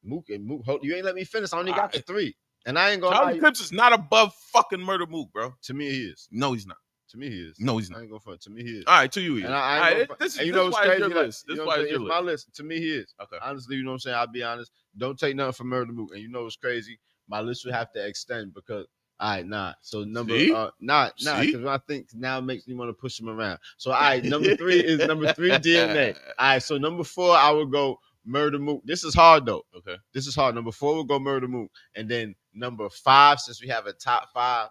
Mook, you ain't let me finish. I only got the 3, and I ain't gonna. Charlie Clips is not above fucking Murder Mook, bro. To me, he is. No, he's not. To me, he is. No, he's not. I ain't going for it. To me, he is. All right, to you, he is. And this you know what's crazy? This is why it's your my list. To me, he is. Okay. Honestly, you know what I'm saying? I'll be honest. Don't take nothing from Murder Mook. And you know what's crazy? My list would have to extend because. All right, nah. So number because I think now it makes me want to push him around. So all right, number 3 is DNA. All right, so number 4 I would go Murder Mook. This is hard though. Okay. This is hard. Number 4 will go Murder Mook, and then number 5, since we have a top 5,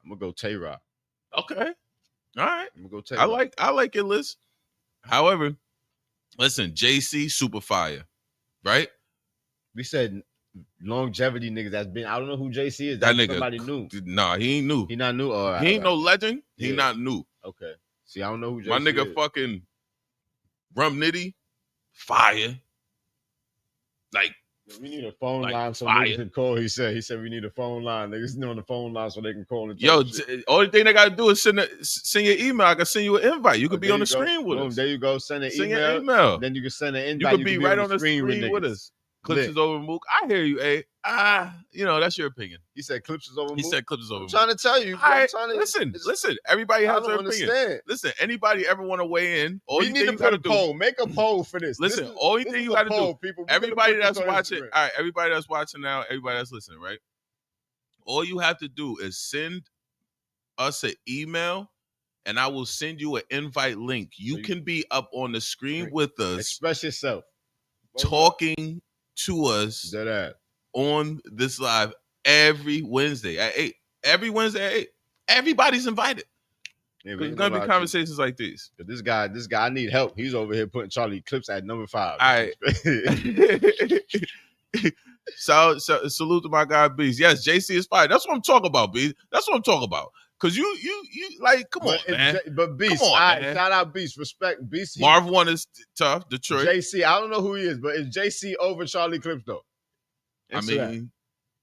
I'm gonna go Tay-Rock. Okay. All right. I'm gonna go Tay-Rock. I like your list. However, listen, JC super fire, right? We said longevity niggas that's been. I don't know who JC is. That nigga, somebody new. Nah, he ain't new. He not new. All right, he ain't no legend. He not new. Okay. See, I don't know who JC my nigga is. Fucking Rum Nitty, fire. Like we need a phone line so fire. niggas can call. He said we need a phone line. Niggas need on the phone line so they can call. And yo, only thing they gotta do is send your email. I can send you an invite. You could be on the screen with us. There you go. Send an your email. Then you can send an invite. You could be right on the screen with us. Clips is over Mook. I hear you, that's your opinion. He said Clips is over Mook. He said Clips is over Mook. I'm trying to tell you. Listen. Everybody has their opinion. Understand. Listen, anybody ever want to weigh in? We need to put a poll. Make a poll for this. Listen, only thing you got to do. People. Everybody that's watching, all right, everybody that's watching now, everybody that's listening, right? All you have to do is send us an email, and I will send you an invite link. You can be up on the screen with us. Express yourself. Talking to us on this live every Wednesday at 8. Every Wednesday at 8. Everybody's invited. There's gonna be conversations like these. But this guy, I need help. He's over here putting Charlie Clips at number 5. All right. So salute to my guy Bees. Yes, JC is fire. That's what I'm talking about, Bees. That's what I'm talking about. Cause you like, come on, man. But Beast, Come on, all right, man. shout out Beast, respect Beast. Marv one is tough. Detroit. JC, I don't know who he is, but is JC over Charlie Clips though? I mean,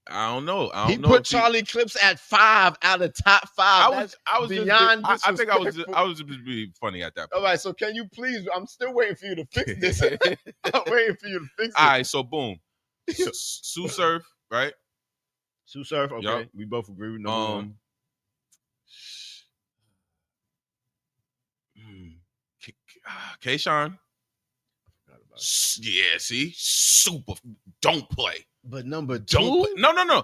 I don't know. He put Charlie Clips at 5 out of top 5. I was beyond. I think I was just being funny at that point. All right, so can you please? I'm still waiting for you to fix this. I'm waiting for you to fix it. All right, so boom, Sue Surf, right? Sue Surf, okay. Yep. We both agree with number one. K-Sean. Yeah, see? Super. Don't play. But number 2? Don't play. No.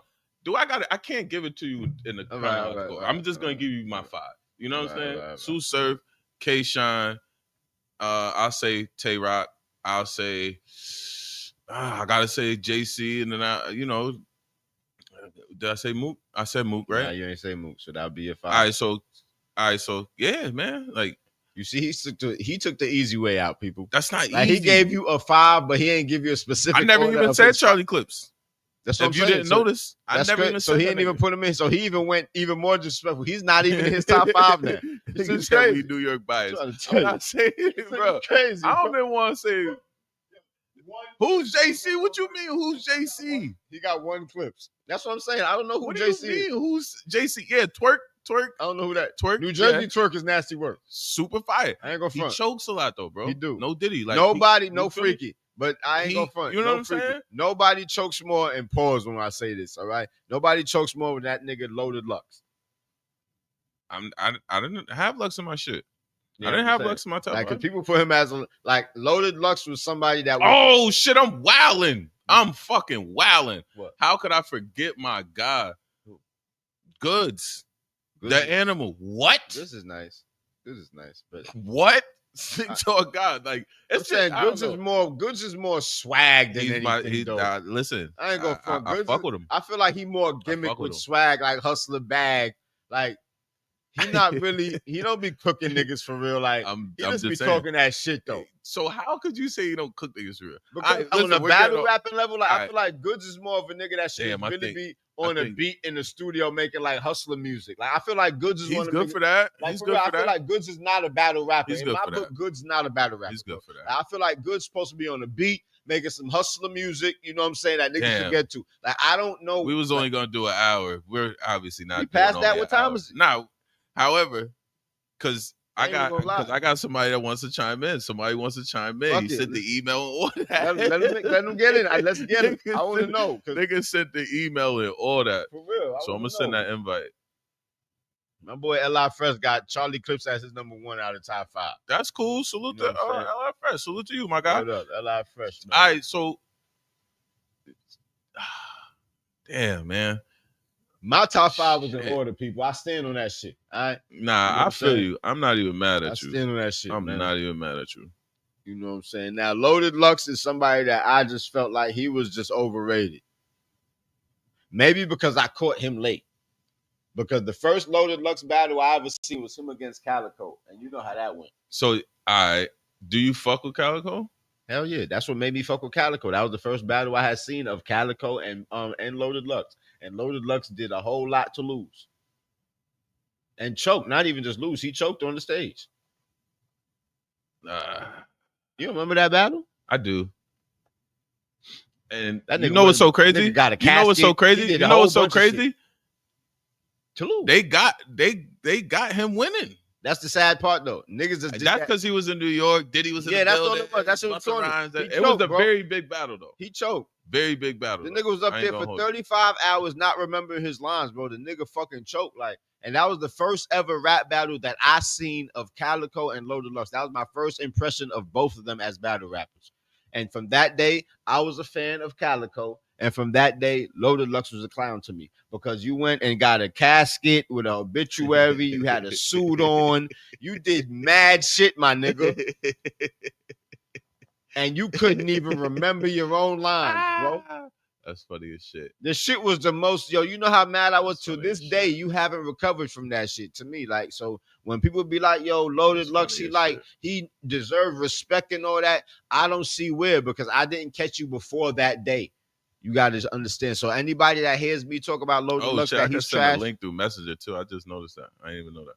I can't give it to you in the chronological. I'm just going to give you my 5. You know what I'm saying? Right. Sue Surf, K-Sean. I'll say Tay Rock. I'll say, I got to say JC. And then did I say Mook? I said Mook, right? Nah, you ain't say Mook. So that'll be your 5. All right, so yeah, man. Like, you see, he took the easy way out, people. That's not like easy. He gave you a 5, but he ain't give you a specific. I never even said Charlie Clips. That's what if you didn't notice, I never even said. So he didn't even put him in. So he even went even more disrespectful. He's not even in his top 5 now. This is crazy. New York bias. I'm not saying it, bro. Crazy. I don't even want to say. Who's JC? What you mean? Who's JC? He got 1 Clips. That's what I'm saying. I don't know who what JC do you mean? Who's JC? Yeah, Twerk. I don't know who that. Twerk. New Jersey Twerk is nasty work. Super fire. I ain't gonna front. He chokes a lot though, bro. He do. No Diddy. Like nobody, no freaky. But I ain't gonna front. You know what I'm saying? Nobody chokes more, and pause when I say this, all right? Nobody chokes more than that nigga Loaded Lux. I didn't have Lux in my shit. Yeah, I didn't have Lux in my top. Like, cause people put him as Loaded Lux was somebody that. Oh shit! I'm wilding. I'm fucking wilding. What? How could I forget my guy? Goods. The animal. What? This is nice. But what? To a God, like I'm saying, Goods is more swag than anything. Listen, I ain't gonna front. I fuck with him. I feel like he more gimmick with swag, like hustler bag. Like he not really. He don't be cooking niggas for real. Like he just be talking that shit though. So how could you say you don't cook niggas for real? Because on a battle rapping level, like I feel like Goods is more of a nigga that should really be on a beat in the studio making like hustler music. Like I feel like Goods is one of good for that. Like, he's for good real, for I feel like Goods is not a battle rapper. He's in good my for book, that. Goods not a battle rapper. He's good for that. Like, I feel like Goods supposed to be on the beat, making some hustler music. You know what I'm saying? That niggas should get to. Like I don't know. We was only gonna do an hour. We're obviously not. We passed that. What time is it? Now, however, because I got somebody that wants to chime in. Somebody wants to chime in. He sent the email and all that. Let them get it. Let's get it. I want to know. Niggas sent the email and all that. For real. So I'm gonna send that invite. My boy L.I. Fresh got Charlie Clips as his number 1 out of top 5. That's cool. Salute to L.I. Fresh. Salute to you, my guy. What up, L.I. Fresh? Man. All right, so damn, man. My top 5 was in order, people. I stand on that shit. All right. Nah, I feel you. I'm not even mad at you. I stand on that shit. I'm man. not even mad at you. You know what I'm saying? Now, Loaded Lux is somebody that I just felt like he was just overrated. Maybe because I caught him late. Because the first Loaded Lux battle I ever seen was him against Calico. And you know how that went. So, all right. Do you fuck with Calico? Hell yeah. That's what made me fuck with Calico. That was the first battle I had seen of Calico and Loaded Lux. And Loaded Lux did a whole lot to lose. And choked. Not even just lose. He choked on the stage. You remember that battle? I do. And that you know what's so crazy? You know what's so crazy? You know what's so crazy? To lose. They got him winning. That's the sad part, though. Niggas just that's because he was in New York. Diddy was in the building. That's what I'm saying. It was a very big battle, though. He choked. Very big battle. The nigga was up there for 35 hours not remembering his lines, bro. The nigga fucking choked. And that was the first ever rap battle that I seen of Calico and Loaded Lux. That was my first impression of both of them as battle rappers. And from that day, I was a fan of Calico. And from that day, Loaded Lux was a clown to me because you went and got a casket with an obituary. You had a suit on. You did mad shit, my nigga. And you couldn't even remember your own lines, bro. That's funny as shit. The shit was the most, you know how mad I was to this day. You haven't recovered from that shit to me. Like, so when people be like, yo, Loaded Lux, he deserved respect and all that. I don't see where because I didn't catch you before that day. You gotta understand. So anybody that hears me talk about Low Deluxe shit, I that can he's send trash, a link through Messenger too. I just noticed that. I didn't even know that.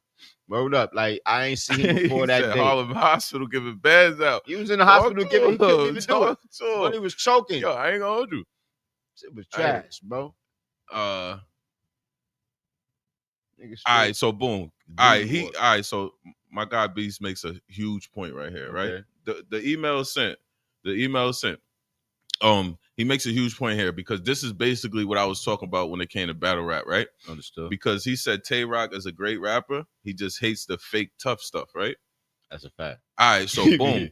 word up. Like I ain't seen him before He that said day. Harlem Hospital giving bads out. He was in the hospital giving. He couldn't even do it. But he was choking. Yo, I ain't gonna hold you. It was trash, bro. All right, so boom. All right, so my guy Beast makes a huge point right here, right? The email is sent. He makes a huge point here because this is basically what I was talking about when it came to battle rap, right? Understood. Because he said Tay Rock is a great rapper. He just hates the fake tough stuff, right? That's a fact. All right, so boom.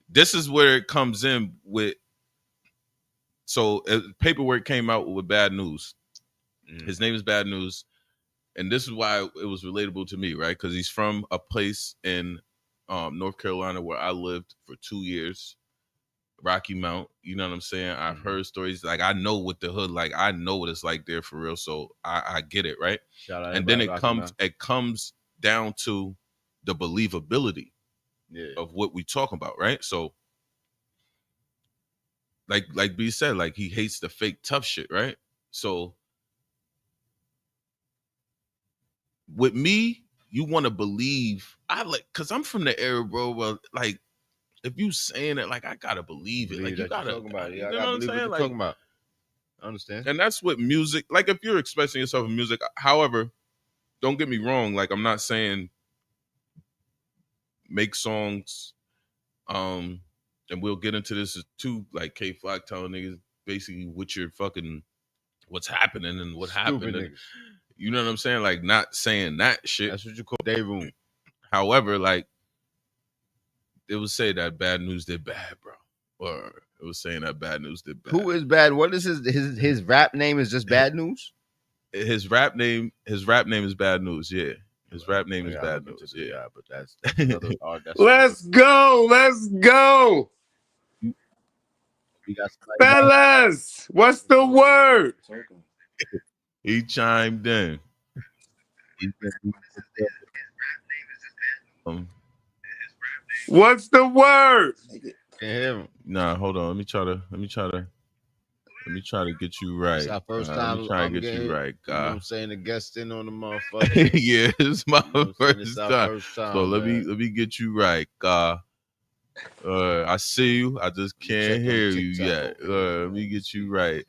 This is where it comes in with. So paperwork came out with Bad News. His name is Bad News. And this is why it was relatable to me, right? Because he's from a place in North Carolina where I lived for 2 years. Rocky Mount, you know what I'm saying? I've heard stories, like I know what the hood, like I know what it's like there for real, so I get it, right? And then it comes down to the believability of what we talk about, right? So like B said, like he hates the fake tough shit, right? So with me, you want to believe, because I'm from the era, bro, where like if you saying it, like I gotta believe it. Like you gotta talking about it. You know what I'm saying? What you're talking about. I understand. And that's what music, like if you're expressing yourself in music, however, don't get me wrong, like I'm not saying make songs, and we'll get into this too, like K Flock telling niggas basically what's happening and what happened. And, you know what I'm saying? Like not saying that shit. That's what you call day room. However, like it was say that Bad News did bad, bro. Or it was saying that Bad News did bad. Who is bad? What is his rap name? Is just Bad News? His rap name is Bad News. Yeah, his rap name is Bad News. Yeah, but that's another. Let's go. We got Fellas, what's the word? He chimed in. What's the word? Can't hear him. Nah, hold on. Let me try to get you right. It's our first time. Let me try to get you right. You know what I'm saying? The guest in on the motherfucker. Yeah, it's my first time. So let me get you right. I see you. I just can't hear you yet. Let me get you right.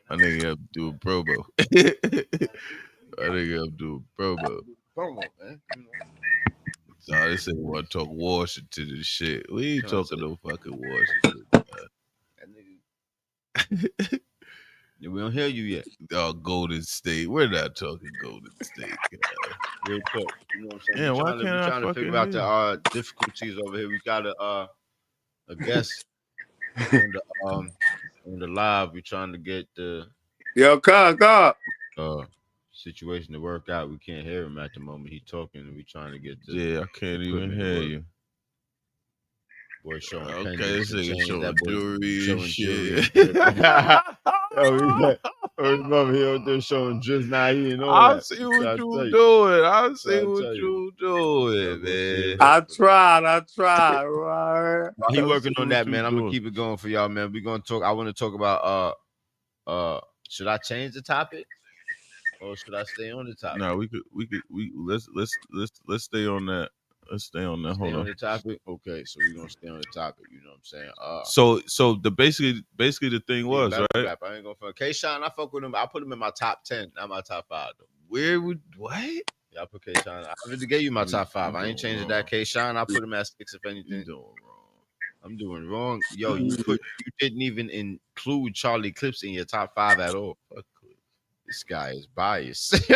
My nigga up doing promo. Promo, man. Nah, this ain't want to talk Washington and shit. We ain't talking no fucking Washington. We don't hear you yet. Golden State. We're not talking Golden State. Real talk. You know what I'm saying? Yeah, why can't I trying to figure out the difficulties over here. We got a guest on the live. We're trying to get the situation to work out. We can't hear him at the moment. He's talking and we're trying to get I can't even hear you. Boy showing this nigga showing jewelry and shit. Remember he out there showing just now. He didn't know I see what you doing. I see what you doing, man. I tried. Right. While he working on that, man, I'm gonna keep it going for y'all, man. We're gonna talk. I want to talk about should I change the topic or should I stay on the topic? No, let's stay on that. Let's stay on that. Hold on. The topic. Okay, so we're gonna stay on the topic. You know what I'm saying? So the basically the thing was right. Rap. I ain't gonna fuck K-Shine. I fuck with him. I put him in my top 10, not my top 5 though. Where would what? Yeah, I put K-Shine. I already gave you my top 5. I ain't changing that. K-Shine. I put him at 6 if anything. I'm doing wrong. Yo, you didn't even include Charlie Clips in your top 5 at all. Fuck Clips. This guy is biased.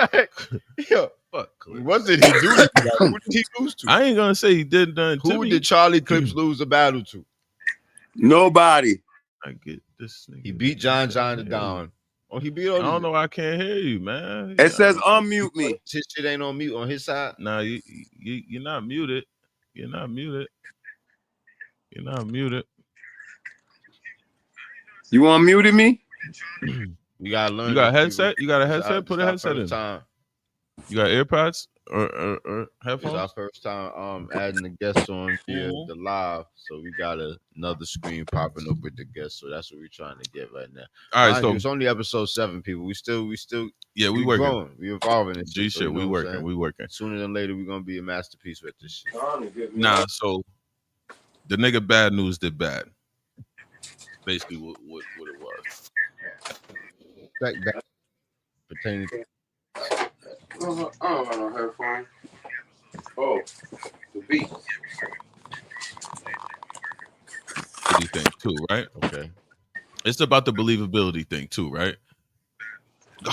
Yo. Fuck. What did he do? Who did he lose to? I ain't gonna say he did nothing. Who did Charlie Clips lose the battle to? Nobody. I get this nigga. He beat John down. Oh, he beat all I don't these. know why I can't hear you, man. It says unmute me. His shit ain't on mute on his side. Nah, you're not muted. You're not muted. You're not muted. You unmuted me? You gotta learn. You got a this, headset? people. You got a It's headset? our- Put it's a our headset in. first time. You got AirPods or It's headphones? our first time adding the guests on via Mhm. the live, so we got another screen popping up with the guests. So that's what we're trying to get right now. All right, Mind you, so it's only episode 7, people. We still yeah, we we working. growing, we evolving. And G shit, we working. We working. Sooner than later, we're gonna be a masterpiece with this shit. Nah, so the nigga Bad News did bad. Basically, what it was. Back pertaining. I don't have no headphone. Oh, the beat. Thing too, right? Okay. It's about the believability thing too, right?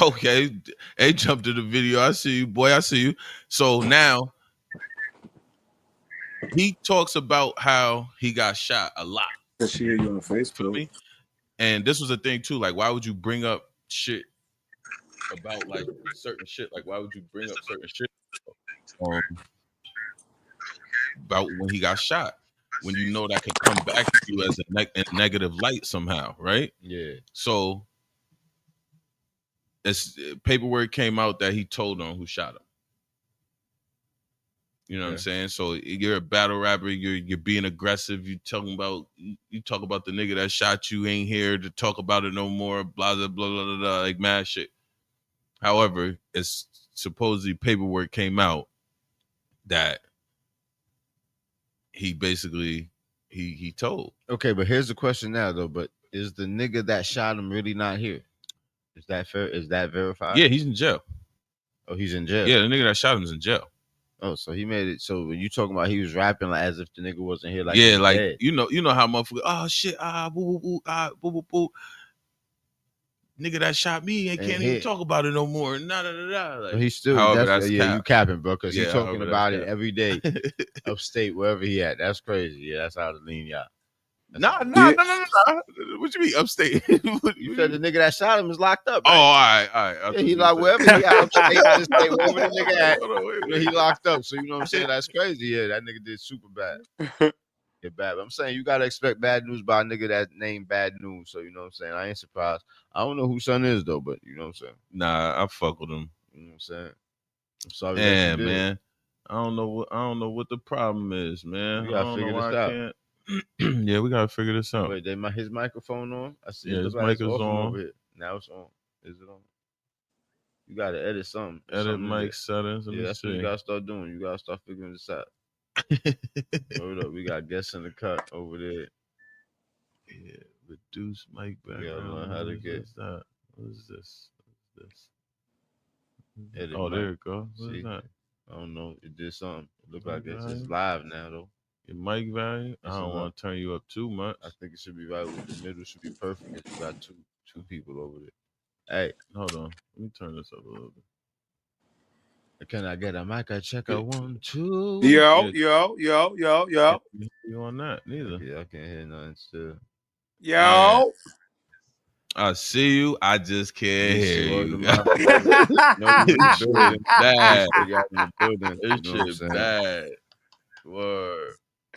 Okay, hey, jump to the video. I see you, boy. I see you. So now he talks about how he got shot a lot. Can she hear you on Feel Facebook? me? And this was a thing too. Like, why would you bring up shit about like certain shit? Like, why would you bring up certain shit about when he got shot? When you know that could come back to you as a negative light somehow, right? Yeah. So, paperwork came out that he told on who shot him. You know what I'm saying? So you're a battle rapper. You're being aggressive. You talk about the nigga that shot you ain't here to talk about it no more. Blah blah blah blah blah, blah like mad shit. However, it's supposedly paperwork came out that he basically he told. Okay, but here's the question now though. But is the nigga that shot him really not here? Is that fair? Is that verified? Yeah, he's in jail. Oh, he's in jail. Yeah, the nigga that shot him is in jail. Oh, so he made it. So when you talking about he was rapping like as if the nigga wasn't here, like yeah, like dead. you know how motherfucker. Oh shit! Boo boo boo. Boo boo boo. Nigga that shot me and can't even talk about it no more. Nah, nah, nah, nah. Like, But he's still. however, that's yeah, cap. you capping, bro, because Yeah, he's talking however, about that's it cap. every day, upstate, wherever he at. That's crazy. Yeah, that's how to lean y'all. Nah. What you mean upstate? You said the nigga that shot him is locked up. Oh, Right? all right. Yeah, he like wherever he at, upstate, this state, wherever the nigga at, Hold on, wait, yeah, he locked up. So you know what I'm saying? That's crazy. Yeah, that nigga did super bad. Yeah, bad. But I'm saying you gotta expect bad news by a nigga that named Bad News. So you know what I'm saying? I ain't surprised. I don't know who son is though, but you know what I'm saying? Nah, I fuck with him. You know what I'm saying? I'm sorry. Yeah, that you did. man. I don't know what the problem is, man. We gotta I don't figure know why this I out. can't. Yeah, we gotta figure this out. Wait, his microphone on? I see. Yeah, it his look like it's mic is off from on. over here. Now it's on. Is it on? You gotta edit something. Edit Something mic there. settings. Let Yeah, me that's what you see. gotta start doing. You gotta start figuring this out. Hold up, we got guests in the cut over there. Yeah, reduce mic background. You gotta learn how to get. That? What is this? Edit Oh, mic. there it go. What See? is that? I don't know. It did something. It look like it's Volume? live now though. Your mic value? I It's don't enough. want to turn you up too much. I think it should be right. The middle should be perfect. If you got two people over there. Hey, Hold on. Let me turn this up a little bit. can I get a mic? I check a 1, 2. Yo. Can't hear you on that neither. Yeah, I can't hear nothing still. Yo. I see you. I just can't hear you. No, This shit bad. This This shit bad. Word.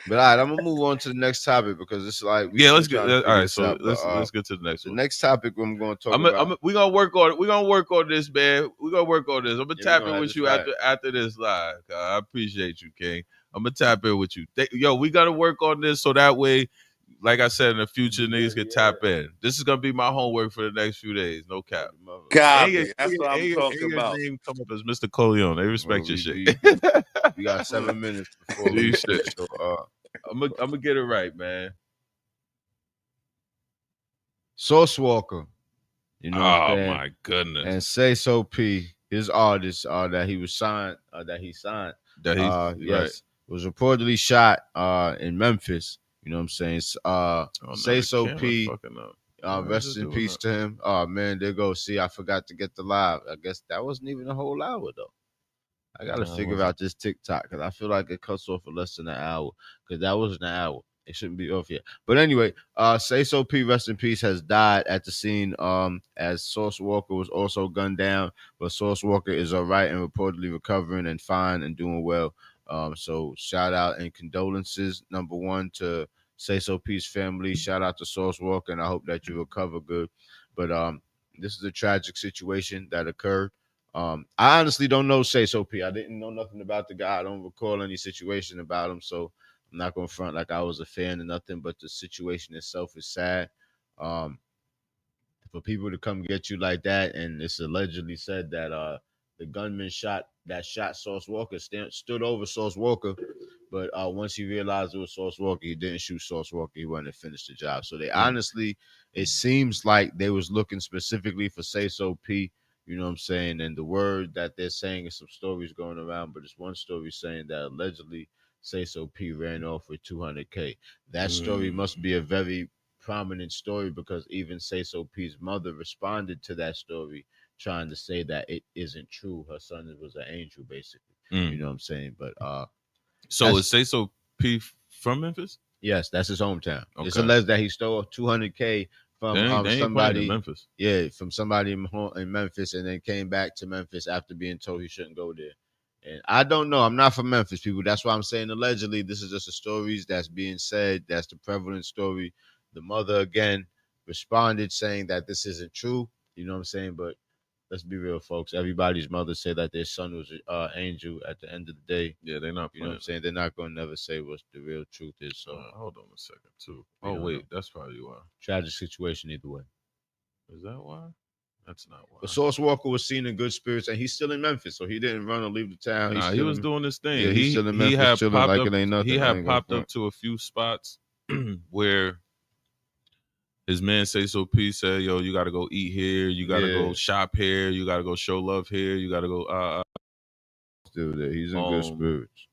But all right, I'm gonna move on to the next topic because it's like Let's get. All right, so let's get to the next the one. next topic I'm going to talk about. We gonna work on it. We gonna work on this, man. We gonna work on this. I'm gonna Yeah, tap we gonna in have with you this after this live. I appreciate you, King. I'm gonna tap in with you. Yo, we gotta work on this so that way, like I said, in the future, niggas can tap in. This is gonna be my homework for the next few days. No cap. Copy. That's what I'm talking about. Your name come up as Mr. Coleon. They respect your shit. We got 7 minutes before we shit. so, I'm gonna get it right, man. Sauce Walker. You know what I'm Oh saying? my goodness. And Say So P, his artist that he was signed, that he signed. That he's yes, was reportedly shot in Memphis. You know what I'm saying? Say So P. Rest in peace to him. Oh man, there goes. See, I forgot to get the live. I guess that wasn't even a whole hour though. I gotta figure out this TikTok because I feel like it cuts off for less than an hour. Because that was an hour. It shouldn't be off yet. But anyway, Say So P, rest in peace, has died at the scene. As Sauce Walker was also gunned down, but Sauce Walker is all right and reportedly recovering and fine and doing well. So shout out and condolences, number one, to Say So P's family. Shout out to Sauce Walker, and I hope that you recover good. But this is a tragic situation that occurred. I honestly don't know Say So P. I didn't know nothing about the guy. I don't recall any situation about him, so I'm not gonna front like I was a fan or nothing. But the situation itself is sad. For people to come get you like that, and it's allegedly said that the gunman shot Sauce Walker stood over Sauce Walker, but once he realized it was Sauce Walker, he didn't shoot Sauce Walker. He went and finished the job. So they honestly, it seems like they was looking specifically for Say So P. You know what I'm saying? And the word that they're saying is some stories going around, but it's one story saying that allegedly Say So P ran off with 200K. That story must be a very prominent story because even Say So P's mother responded to that story trying to say that it isn't true. Her son was an angel, basically. You know what I'm saying? But so is Say So P from Memphis? Yes, that's his hometown. Okay. It's alleged that he stole 200K from somebody. Memphis. Yeah, from somebody in Memphis, and then came back to Memphis after being told he shouldn't go there. And I don't know. I'm not from Memphis, people. That's why I'm saying allegedly. This is just the stories that's being said. That's the prevalent story. The mother, again, responded saying that this isn't true. You know what I'm saying? But let's be real, folks. Everybody's mother said that their son was an angel at the end of the day. Yeah, they're not. You know what I'm saying? They're not going to never say what the real truth is. So hold on a second, too. Oh, wait. That's probably why. Tragic situation either way. Is that why? That's not why. But Sauce Walker was seen in good spirits, and he's still in Memphis, so he didn't run or leave the town. He was doing this thing. Yeah, he's still in Memphis, he had chilling popped like up, it ain't nothing. He had popped up to a few spots where his man Say So P said, "Yo, you got to go eat here. You got to go shop here. You got to go show love here. You got to go." Still there. He's in good spirits.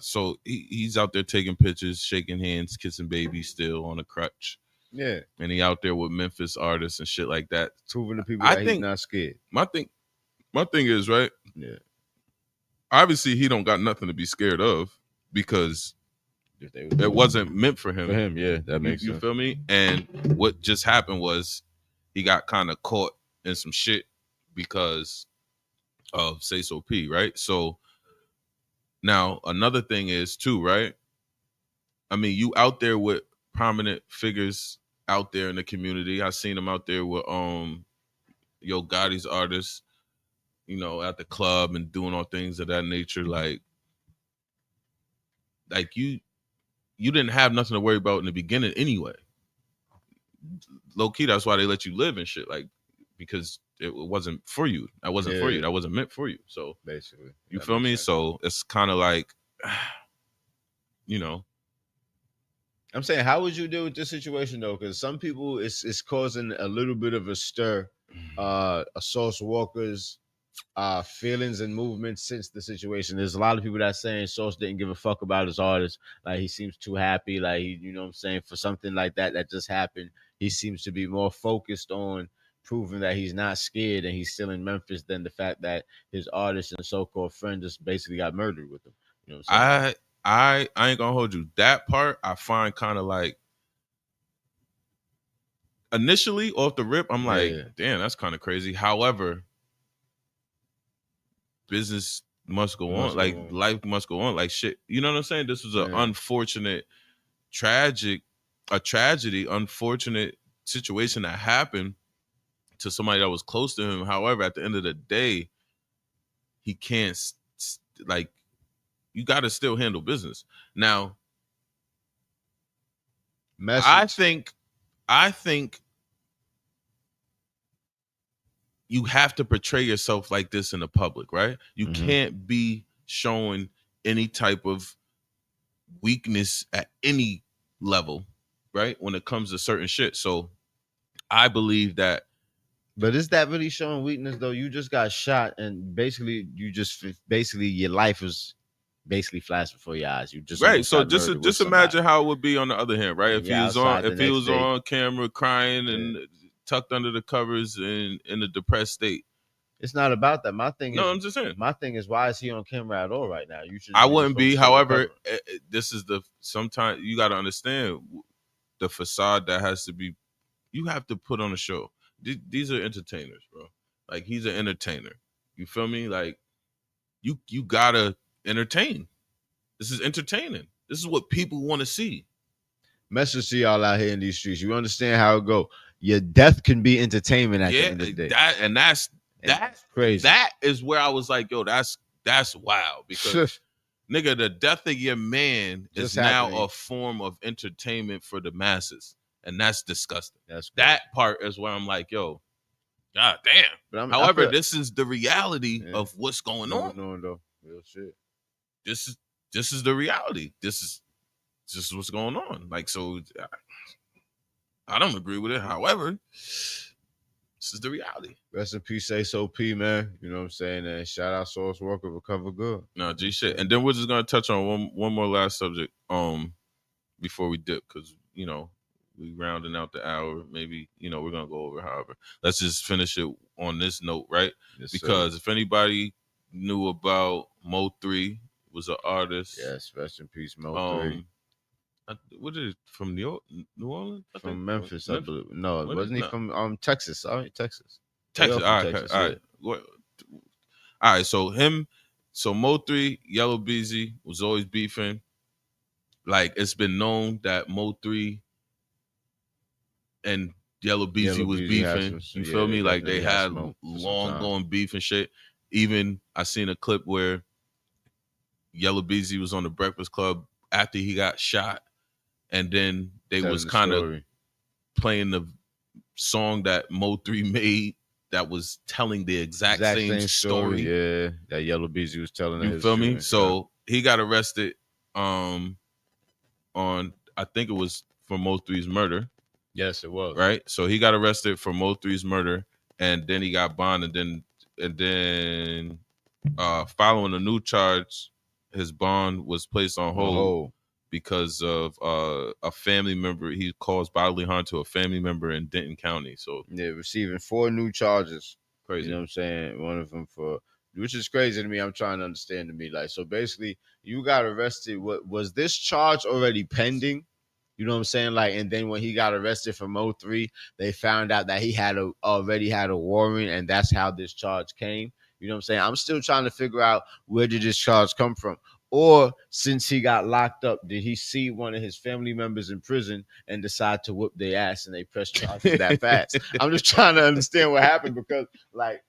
So he's out there taking pictures, shaking hands, kissing babies, still on a crutch. Yeah, and he out there with Memphis artists and shit like that, proving to people that he's not scared. My thing is, right. Yeah, obviously he don't got nothing to be scared of because it wasn't meant for him. For him, yeah, that makes sense. You feel me? And what just happened was he got kind of caught in some shit because of Say So P, right? So now another thing is too, right? I mean, you out there with prominent figures out there in the community. I seen him out there with Yo Gotti's artists, you know, at the club and doing all things of that nature. Like you didn't have nothing to worry about in the beginning anyway. Low key, that's why they let you live and shit. Like, because it wasn't for you. That wasn't for you. That wasn't meant for you. So basically, you feel me? Sense. So it's kind of like, you know. I'm saying, how would you deal with this situation though? Because some people, it's causing a little bit of a stir. Sauce Walker's feelings and movements since the situation. There's a lot of people that saying Sauce didn't give a fuck about his artist. Like he seems too happy. Like he, you know what I'm saying, for something like that just happened. He seems to be more focused on proving that he's not scared and he's still in Memphis than the fact that his artist and so-called friend just basically got murdered with him. You know what I'm saying? I ain't gonna hold you. That part I find kind of like initially off the rip, I'm like, damn, that's kind of crazy. However, business must go on. Like life must go on. Like shit. You know what I'm saying? This was an unfortunate, tragedy, unfortunate situation that happened to somebody that was close to him. However, at the end of the day, he can't like. You got to still handle business. Now, I think you have to portray yourself like this in the public, right? You can't be showing any type of weakness at any level, right? When it comes to certain shit. So I believe that. But is that really showing weakness though? You just got shot and basically your life is basically flash before your eyes. You just right. So just imagine how it would be on the other hand, right? If he was on camera crying and tucked under the covers and in a depressed state, It's not about that. My thing is, I'm just saying. My thing is, why is he on camera at all right now? You should. I wouldn't be. However, this is sometimes you got to understand the facade that has to be. You have to put on a show. These are entertainers, bro. Like, he's an entertainer. You feel me? Like, you gotta entertain. This is entertaining. This is what people want to see. Message to y'all out here in these streets. You understand how it go. Your death can be entertainment at the end of the day. That's crazy. That is where I was like, yo, that's wild. Because nigga, the death of your man is now a form of entertainment for the masses. And that's disgusting. That part is where I'm like, yo, god damn. However, this is the reality of what's going on. Though. Real shit. This is the reality. This is what's going on. Like, so I don't agree with it. However, this is the reality. Rest in peace, SOP, man. You know what I'm saying? And shout out Source Worker, recover good. No, G shit. And then we're just gonna touch on one more last subject before we dip, because we rounding out the hour. Maybe we're gonna go over. However, let's just finish it on this note, right? Yes, because sir. If anybody knew about Mo3, was an artist. Yes, rest in peace, Mo3. What is it, from New Orleans? From Memphis, I believe. No, wasn't he from Texas? Sorry, Texas. Texas. All right. All right. So Mo3, Yella Beezy was always beefing. Like, it's been known that Mo3 and Yella Beezy was beefing. You feel me? Like, they had long going beef and shit. Even I seen a clip where Yella Beezy was on the Breakfast Club after he got shot, and then they was kind of playing the song that Mo3 made that was telling the exact same story. Yeah, that Yella Beezy was telling. You feel me? So he got arrested on, I think it was for Mo3's murder. Yes, it was. Right? So he got arrested for Mo3's murder, and then he got bonded, and then following a new charge, his bond was placed on hold because of a family member. He caused bodily harm to a family member in Denton County. So receiving 4 new charges. Crazy. You know what I'm saying? One of them which is crazy to me. I'm trying to understand to me. Like, so basically you got arrested. What was this charge already pending? You know what I'm saying? Like, and then when he got arrested for Mo3, they found out that he already had a warrant, and that's how this charge came. You know what I'm saying? I'm still trying to figure out, where did this charge come from? Or since he got locked up, did he see one of his family members in prison and decide to whoop their ass and they press charges that fast? I'm just trying to understand what happened, because like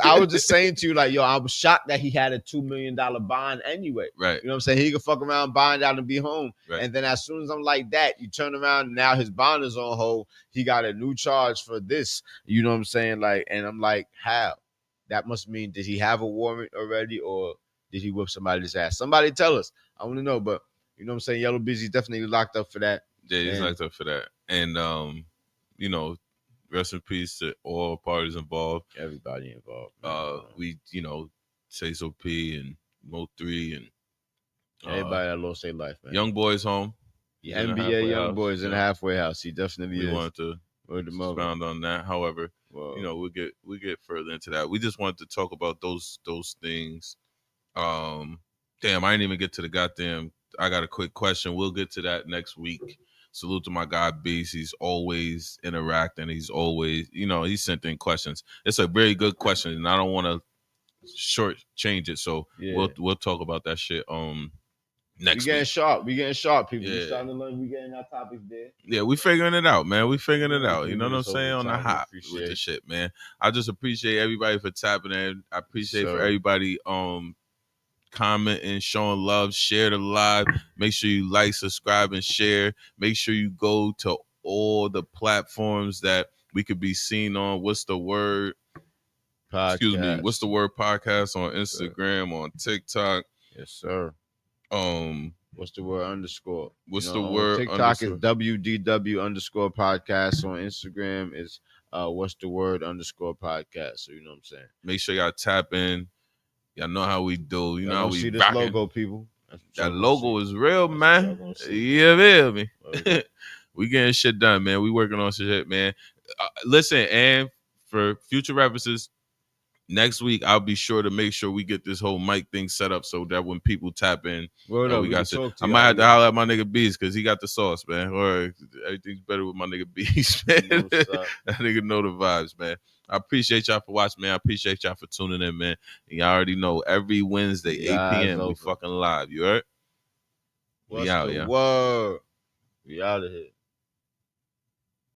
I was just saying to you, like, yo, I was shocked that he had a $2 million bond anyway. Right. You know what I'm saying? He could fuck around, bond out, and be home. Right. And then as soon as I'm like that, you turn around and now his bond is on hold. He got a new charge for this. You know what I'm saying? Like, and I'm like, how? That must mean, did he have a warrant already, or did he whip somebody's ass? Somebody tell us. I want to know. But you know what I'm saying? Yella Beezy definitely locked up for that. Yeah, he's locked up for that. And rest in peace to all parties involved. Everybody involved. We, SOP and Mo3 and everybody that lost their life, man. Young Boys home. Yeah, NBA Young Boys in the halfway house. He definitely we wanted to expound on that. However, we'll get further into that. We just wanted to talk about those things. Damn, I didn't even get to the goddamn. I got a quick question. We'll get to that next week. Salute to my guy Beast. He's always interacting. He's always, he sent in questions. It's a very good question, and I don't want to shortchange it. So we'll talk about that shit next week. We getting sharp, people. Yeah. We starting to learn. We getting our topics there. Yeah, we figuring it out, man. We figuring it out. You know what I'm saying? On the hop with the shit, man. I just appreciate everybody for tapping in. I appreciate for everybody commenting, showing love, share the live. Make sure you like, subscribe, and share. Make sure you go to all the platforms that we could be seen on. What's the word? Podcast. Excuse me. What's the word? Podcast on Instagram, on TikTok. Yes, sir. What's the word? Underscore. What's the word? TikTok is WDW _ podcast. On Instagram is what's the word _ podcast. So you know what I'm saying. Make sure y'all tap in. Y'all know how we do. You know how we see this rockin'. logo, people. That logo is real, man. You feel me? We getting shit done, man. We working on shit, man. Listen, and for future references, next week I'll be sure to make sure we get this whole mic thing set up so that when people tap in, Word up, we got to. I you, might have to holler at my nigga Bees because he got the sauce, man. Or everything's better with my nigga Bees, man. That nigga know the vibes, man. I appreciate y'all for watching, man. I appreciate y'all for tuning in, man. And y'all already know every Wednesday, 8 p.m. we fucking live. You heard? We out, yeah. Word. We out of here.